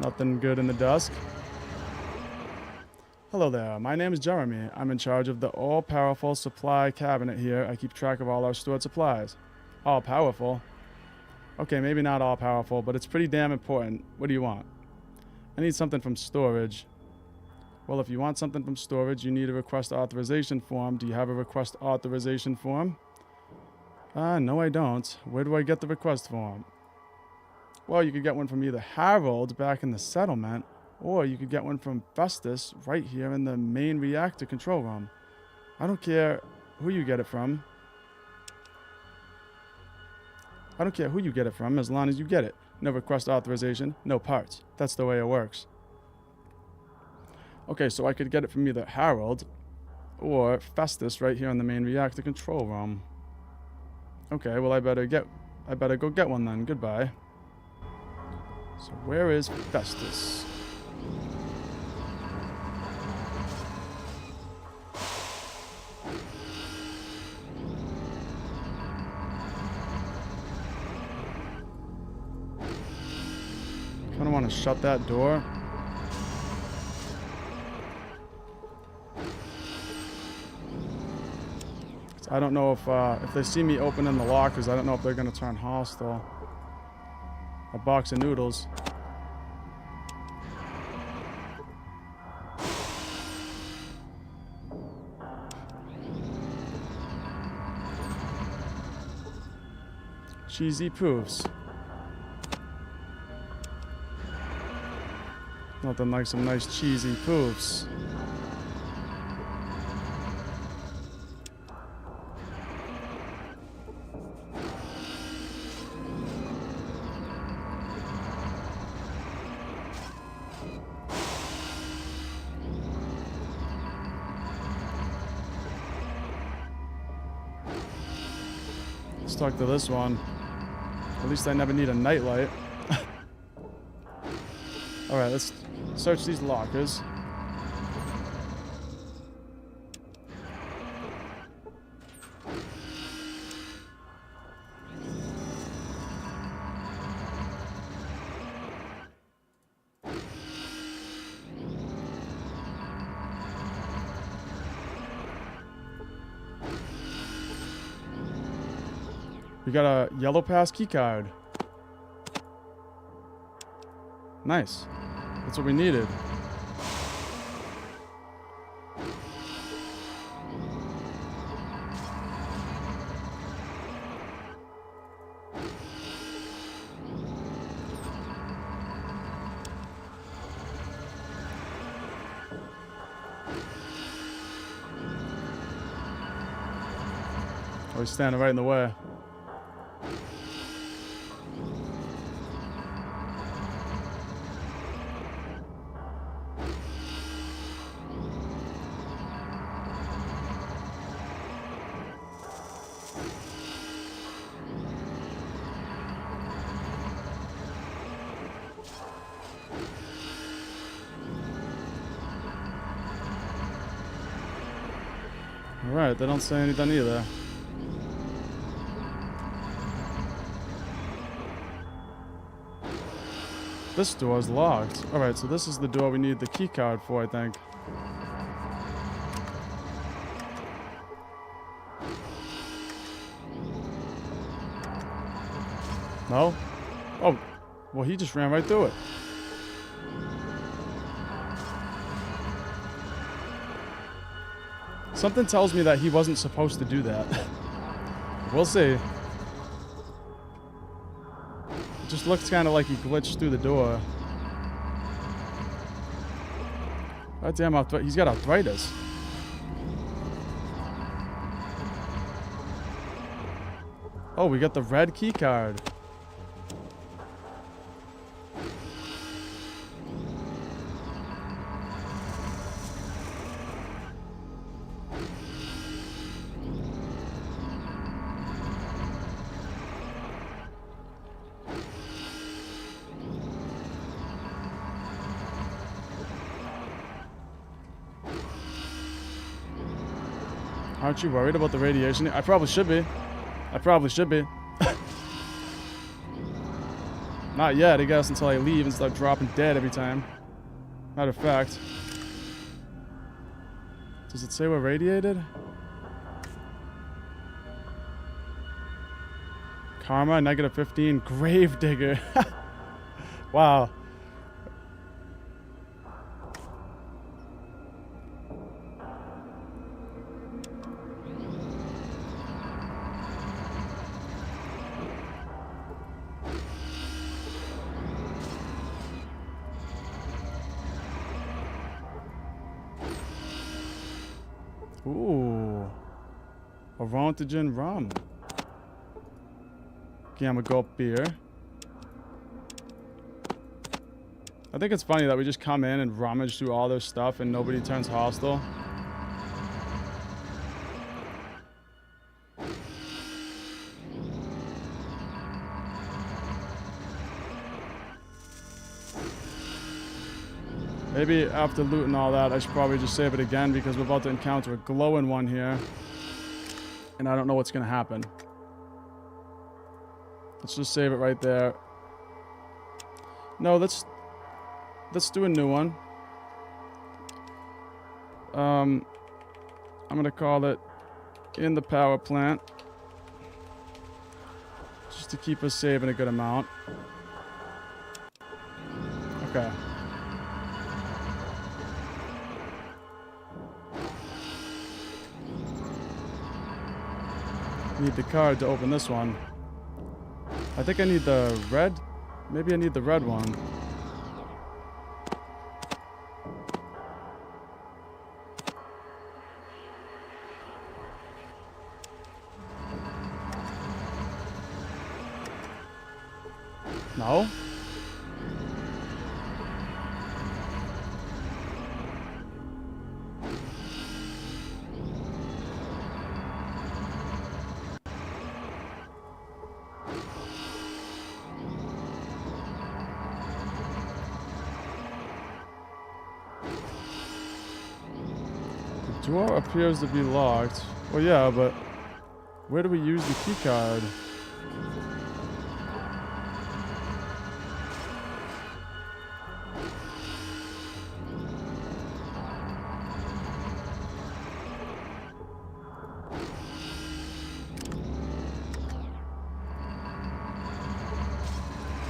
Nothing good in the dusk. Hello there, my name is Jeremy. I'm in charge of the all-powerful supply cabinet here. I keep track of all our stored supplies. All-powerful? Okay, maybe not all-powerful, but it's pretty damn important. What do you want? I need something from storage. Well, if you want something from storage, you need a request authorization form. Do you have a request authorization form? No I don't. Where do I get the request form? Well, you could get one from either Harold back in the settlement, or you could get one from Festus right here in the main reactor control room. I don't care who you get it from. I don't care who you get it from as long as you get it. No request authorization, no parts. That's the way it works. Okay, so I could get it from either Harold or Festus right here in the main reactor control room. Okay, well I better go get one then. Goodbye. So where is Festus? Kind of want to shut that door. I don't know if they see me opening the lockers, I don't know if they're going to turn hostile. A box of noodles. Cheesy poofs. Nothing like some nice cheesy poofs. Let's talk to this one. At least I never need a nightlight. Alright, let's search these lockers. We got a yellow pass keycard. Nice. That's what we needed. Oh, he's standing right in the way. Alright, they don't say anything either. This door is locked. Alright, so this is the door we need the key card for, I think. No? Oh, well, he just ran right through it. Something tells me that he wasn't supposed to do that. We'll see. It just looks kind of like he glitched through the door. God damn, he's got arthritis. Oh, we got the red key card. Aren't you worried about the radiation? I probably should be. I probably should be. Not yet, I guess, until I leave and start dropping dead every time. Matter of fact. Does it say we're radiated? Karma, -15. Gravedigger. Wow. Ooh. Orantagen rum. Gamma Gulp beer. I think it's funny that we just come in and rummage through all their stuff and nobody turns hostile. Maybe after looting all that, I should probably just save it again because we're about to encounter a glowing one here. And I don't know what's going to happen. Let's just save it right there. No, let's do a new one. I'm going to call it In the Power Plant. Just to keep us saving a good amount. Okay. Need the card to open this one. I think I need the red. Maybe I need the red one. No? The door appears to be locked. Well, yeah, but where do we use the key card?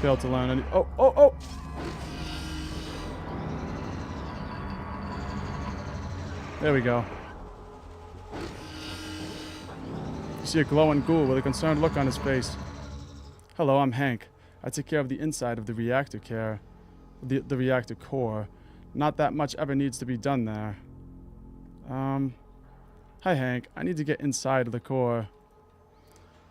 Failed to learn any. Oh! There we go. You see a glowing ghoul with a concerned look on his face. Hello, I'm Hank. I take care of the inside of the reactor the reactor core. Not that much ever needs to be done there. Hi Hank, I need to get inside of the core.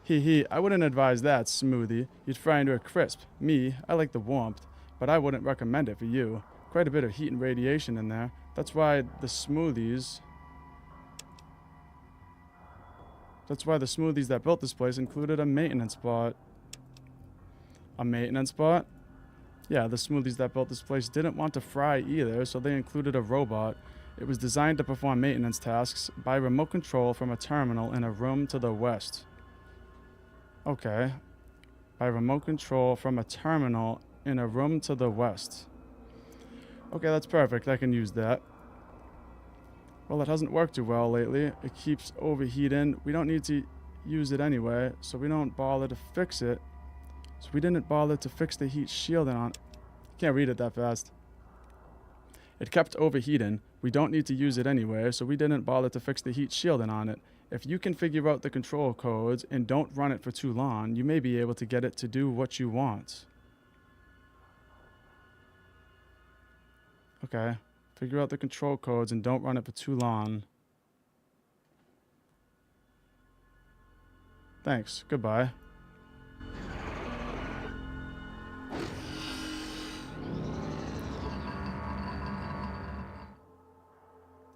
Hee, I wouldn't advise that, Smoothie. You'd fry into a crisp. Me, I like the warmth, but I wouldn't recommend it for you. Quite a bit of heat and radiation in there. That's why the smoothies that built this place included a maintenance spot. A maintenance spot? Yeah, the smoothies that built this place didn't want to fry either, so they included a robot. It was designed to perform maintenance tasks by remote control from a terminal in a room to the west. Okay. By remote control from a terminal in a room to the west. Okay, that's perfect. I can use that. Well, it hasn't worked too well lately. It keeps overheating. We don't need to use it anyway, so we don't bother to fix it. So we didn't bother to fix the heat shielding on. Can't read it that fast. It kept overheating. We don't need to use it anyway, so we didn't bother to fix the heat shielding on it. If you can figure out the control codes and don't run it for too long, you may be able to get it to do what you want. Okay. Figure out the control codes and don't run it for too long. Thanks. Goodbye.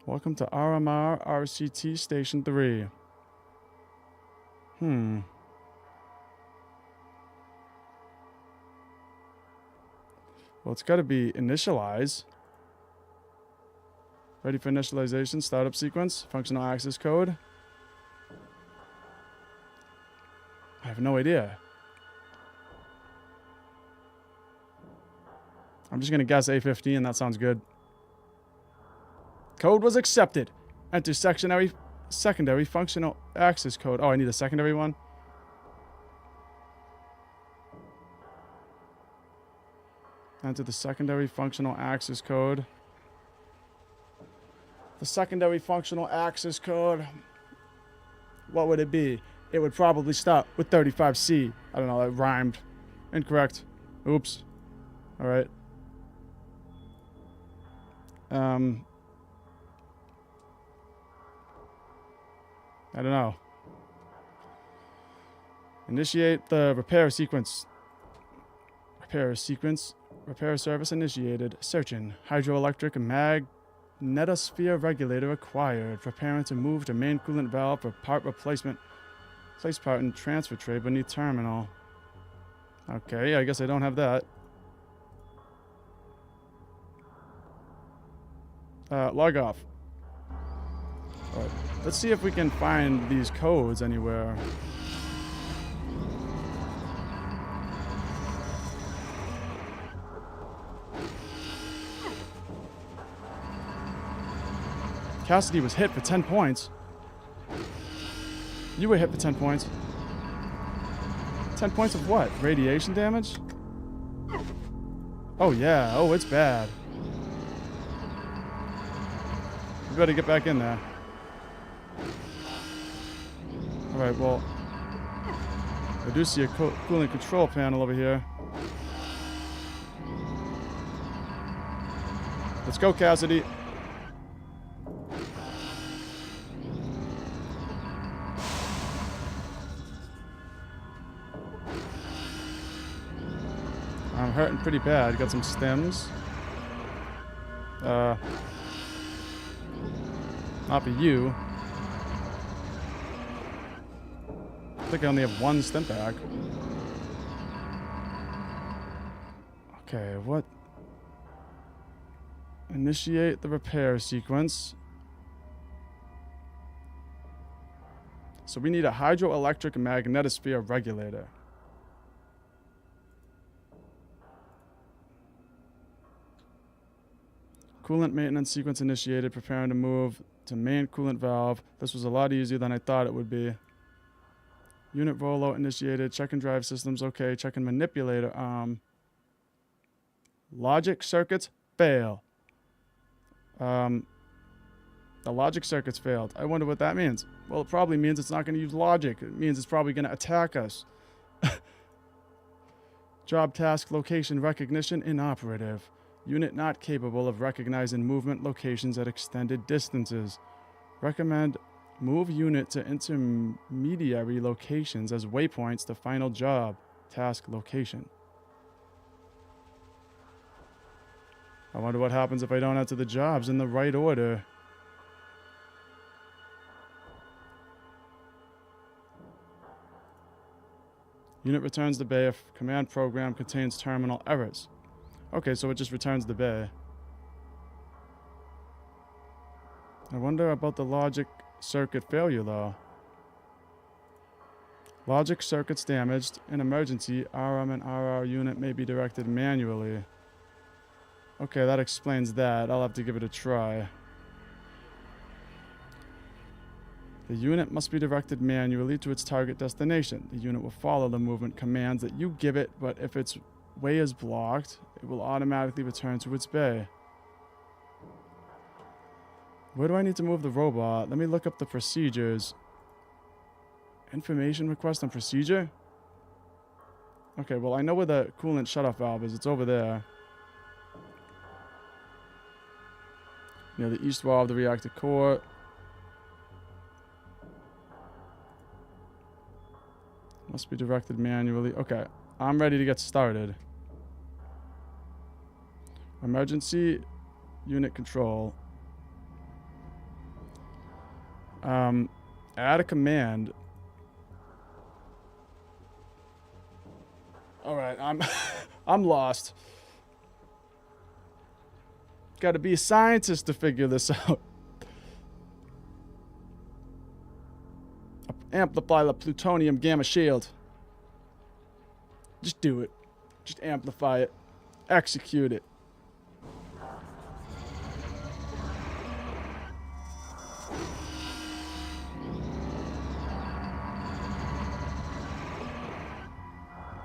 Welcome to RMR RCT Station 3. Well, it's got to be initialize. Ready for initialization, startup sequence, functional access code. I have no idea. I'm just going to guess A15. That sounds good. Code was accepted. Enter secondary functional access code. Oh, I need a secondary one? Enter the secondary functional access code. The secondary functional access code. What would it be? It would probably start with 35C. I don't know, that rhymed. Incorrect. Oops. Alright. I don't know. Initiate the repair sequence. Repair sequence. Repair service initiated. Searching. Hydroelectric magnetosphere regulator acquired. Preparing to move to main coolant valve for part replacement. Place part in transfer tray beneath terminal. Okay, I guess I don't have that. Log off. Alright, let's see if we can find these codes anywhere. Cassidy was hit for 10 points. You were hit for 10 points. 10 points of what? Radiation damage? Oh yeah, oh it's bad. You better get back in there. Alright, well, I do see a cooling control panel over here. Let's go, Cassidy. I'm hurting pretty bad. Got some stems. Not for you. I think I only have one stim pack. Okay, what? Initiate the repair sequence. So we need a hydroelectric magnetosphere regulator. Coolant maintenance sequence initiated, preparing to move to main coolant valve. This was a lot easier than I thought it would be. Unit rollout initiated, checking drive systems, okay, checking manipulator arm. Logic circuits fail. The logic circuits failed. I wonder what that means. Well, it probably means it's not going to use logic. It means it's probably going to attack us. Job task location recognition inoperative. Unit not capable of recognizing movement locations at extended distances. Recommend move unit to intermediary locations as waypoints to final job task location. I wonder what happens if I don't enter the jobs in the right order. Unit returns the bay if command program contains terminal errors. Okay, so it just returns the bay. I wonder about the logic circuit failure, though. Logic circuits damaged. In emergency, RM and RR unit may be directed manually. Okay, that explains that. I'll have to give it a try. The unit must be directed manually to its target destination. The unit will follow the movement commands that you give it, but if its way is blocked, it will automatically return to its bay. Where do I need to move the robot? Let me look up the procedures. Information request and procedure? Okay, well, I know where the coolant shutoff valve is. It's over there. Near the east wall of the reactor core. Must be directed manually. Okay, I'm ready to get started. Emergency unit control. Add a command. All right, I'm lost. Got to be a scientist to figure this out. Amplify the plutonium gamma shield. Just do it. Just amplify it. Execute it.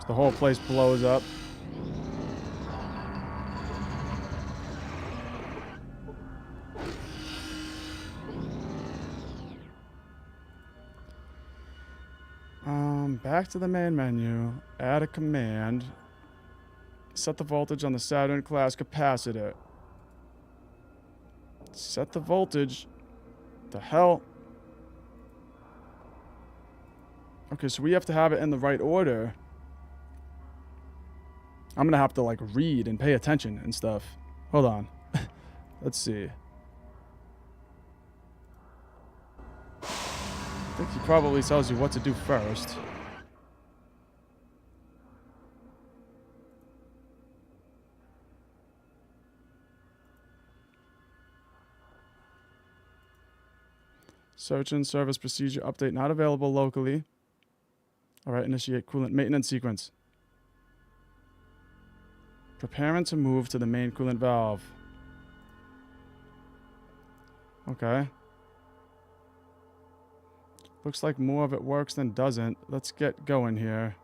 The whole place blows up. Back to the main menu. Add a command. Set the voltage on the Saturn class capacitor. Set the voltage. The hell? Okay, so we have to have it in the right order. I'm gonna have to like read and pay attention and stuff. Hold on. Let's see. I think he probably tells you what to do first. Search and service procedure update not available locally. Alright, initiate coolant maintenance sequence. Preparing to move to the main coolant valve. Okay. Looks like more of it works than doesn't. Let's get going here.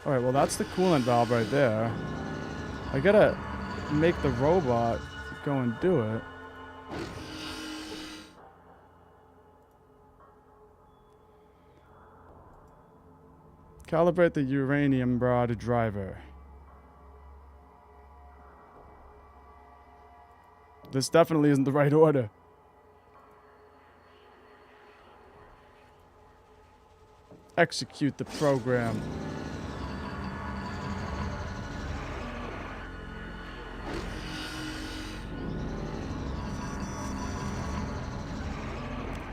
Alright, well that's the coolant valve right there. I gotta make the robot go and do it. Calibrate the uranium rod driver. This definitely isn't the right order. Execute the program.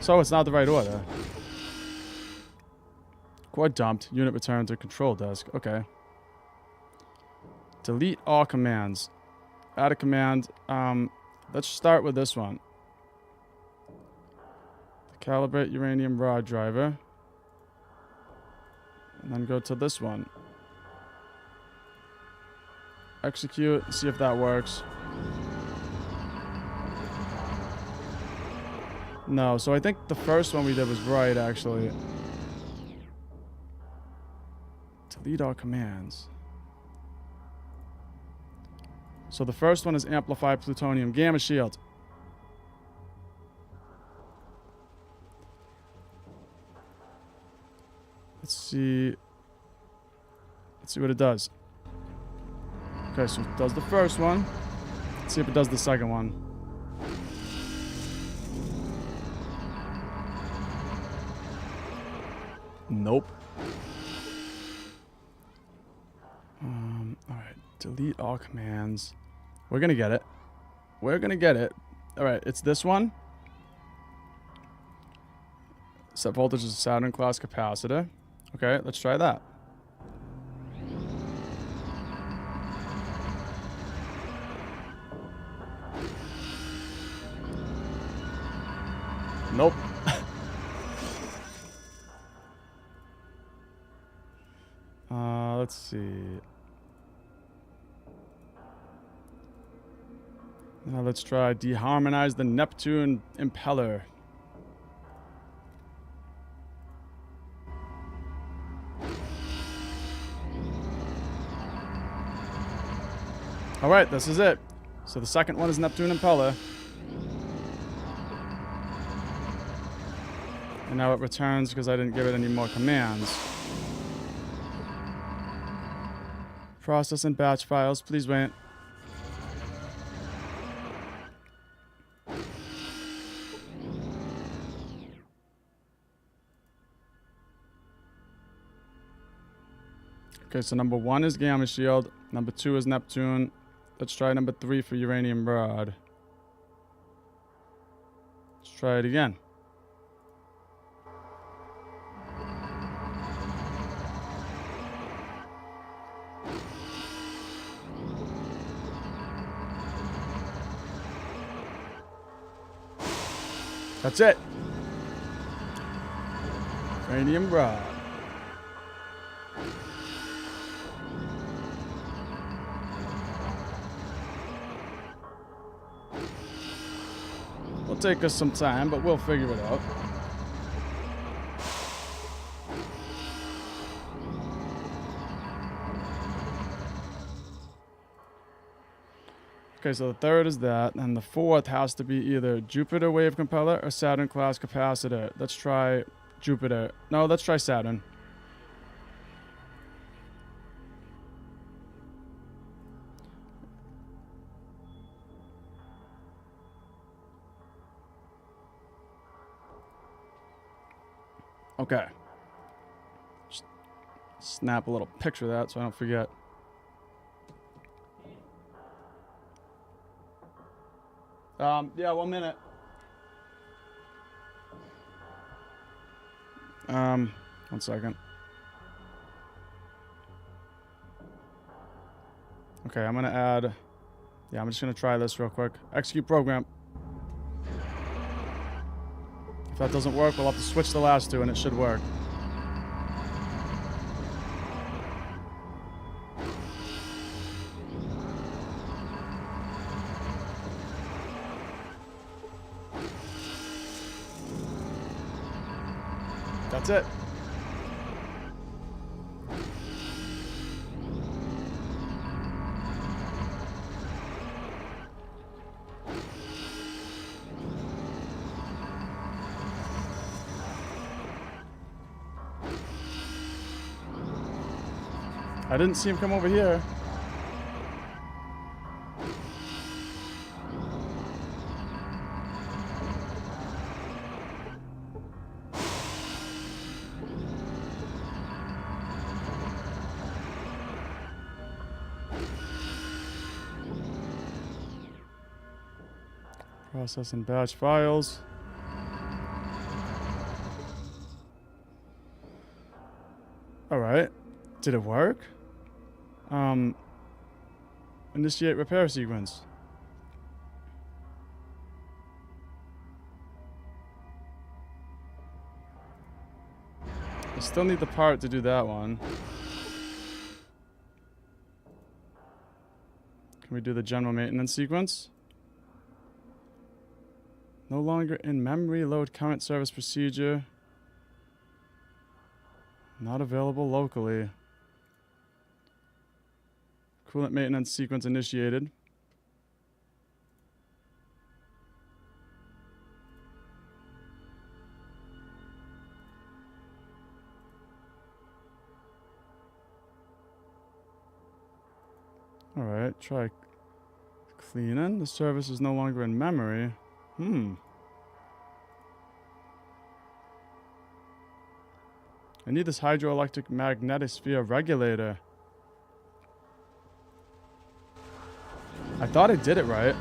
So it's not the right order. Core dumped. Unit returned to control desk. Okay. Delete all commands. Add a command. Let's start with this one. Calibrate uranium rod driver. And then go to this one. Execute. See if that works. No, so I think the first one we did was right, actually. Delete all commands. So the first one is amplify plutonium gamma shield. Let's see what it does. Okay, so it does the first one. Let's see if it does the second one. Nope. Alright, delete all commands. We're gonna get it. We're gonna get it. Alright, it's this one. Set voltage is a Saturn class capacitor. Okay, let's try that. Nope. Let's see. Now let's try deharmonize the Neptune impeller. Alright, this is it. So the second one is Neptune impeller. And now it returns because I didn't give it any more commands. Process and batch files, please wait. Okay, so number 1 is Gamma Shield. Number 2 is Neptune. Let's try number 3 for Uranium Rod. Let's try it again. That's it. Uranium Rod. It'll take us some time, but we'll figure it out. Okay, so the third is that, and the fourth has to be either Jupiter wave compeller or Saturn class capacitor. Let's try Jupiter. No, let's try Saturn. Okay. Just snap a little picture of that so I don't forget. Yeah, 1 minute. 1 second. Okay, I'm gonna add... Yeah, I'm just gonna try this real quick. Execute program. If that doesn't work, we'll have to switch the last two and it should work. That's it. I didn't see him come over here. Process and batch files. All right. Did it work? Initiate repair sequence. I still need the part to do that one. Can we do the general maintenance sequence? No longer in memory, load current service procedure. Not available locally. Coolant maintenance sequence initiated. Alright, try cleaning. The service is no longer in memory. I need this hydroelectric magnetosphere regulator. I thought I did it right.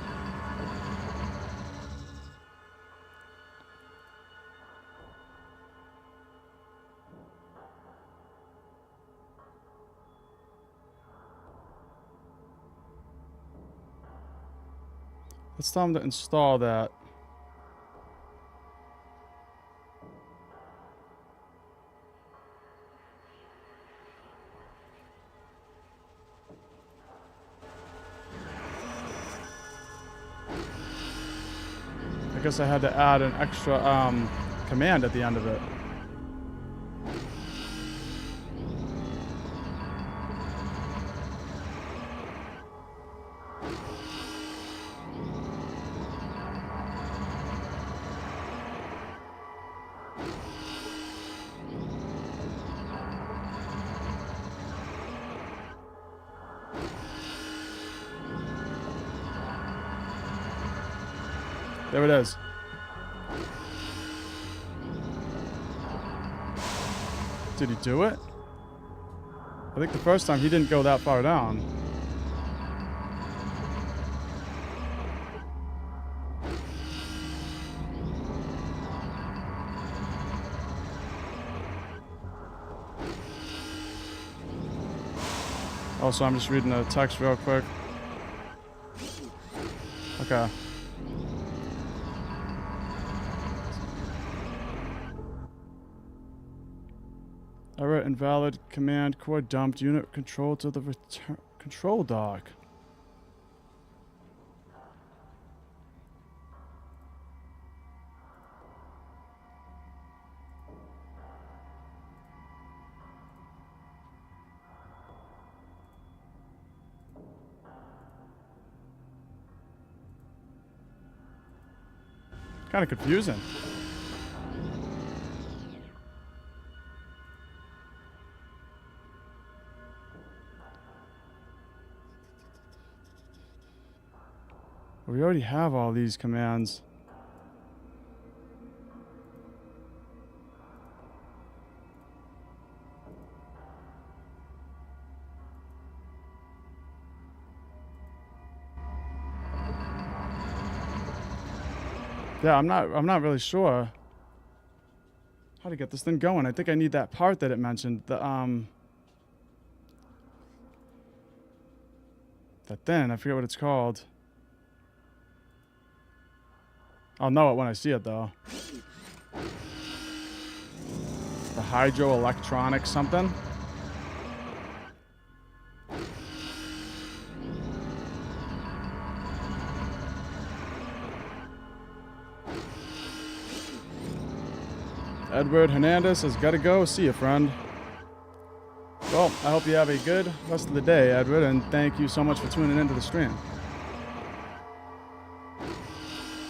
Let's tell him to install that. I guess I had to add an extra command at the end of it. There it is. Did he do it? I think the first time he didn't go that far down. Also, I'm just reading the text real quick. Okay. Error, invalid command core dumped. Unit control to the return control dock. Kind of confusing. We already have all these commands. Yeah, I'm not really sure how to get this thing going. I think I need that part that it mentioned. That thing, I forget what it's called. I'll know it when I see it, though. The hydroelectronic something. Edward Hernandez has got to go. See you, friend. Well, I hope you have a good rest of the day, Edward, and thank you so much for tuning into the stream.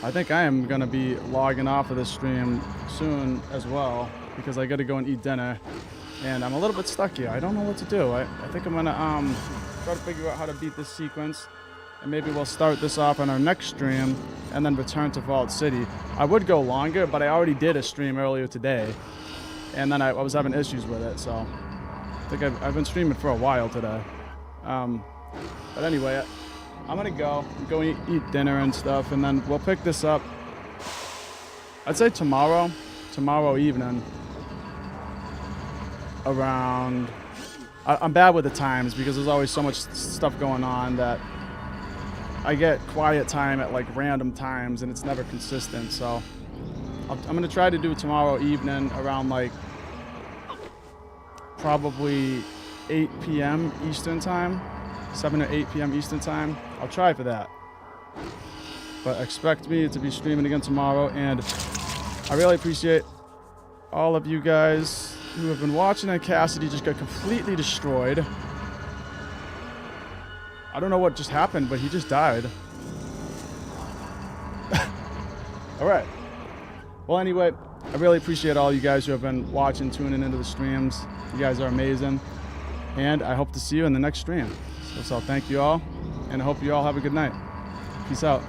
I think I am going to be logging off of this stream soon as well, because I got to go and eat dinner, and I'm a little bit stuck here. I don't know what to do. I think I'm going to try to figure out how to beat this sequence, and maybe we'll start this off on our next stream and then return to Vault City. I would go longer, but I already did a stream earlier today, and then I was having issues with it, so I think I've been streaming for a while today. But anyway, I'm gonna go eat dinner and stuff, and then we'll pick this up. I'd say tomorrow evening, around. I'm bad with the times because there's always so much stuff going on that I get quiet time at like random times, and it's never consistent. So I'm gonna try to do it tomorrow evening around like probably 8 p.m. Eastern time, 7 or 8 p.m. Eastern time. I'll try for that. But expect me to be streaming again tomorrow, and I really appreciate all of you guys who have been watching, and Cassidy just got completely destroyed. I don't know what just happened, but he just died. Alright. Well, anyway, I really appreciate all you guys who have been watching, tuning into the streams. You guys are amazing. And I hope to see you in the next stream. So thank you all, and I hope you all have a good night. Peace out.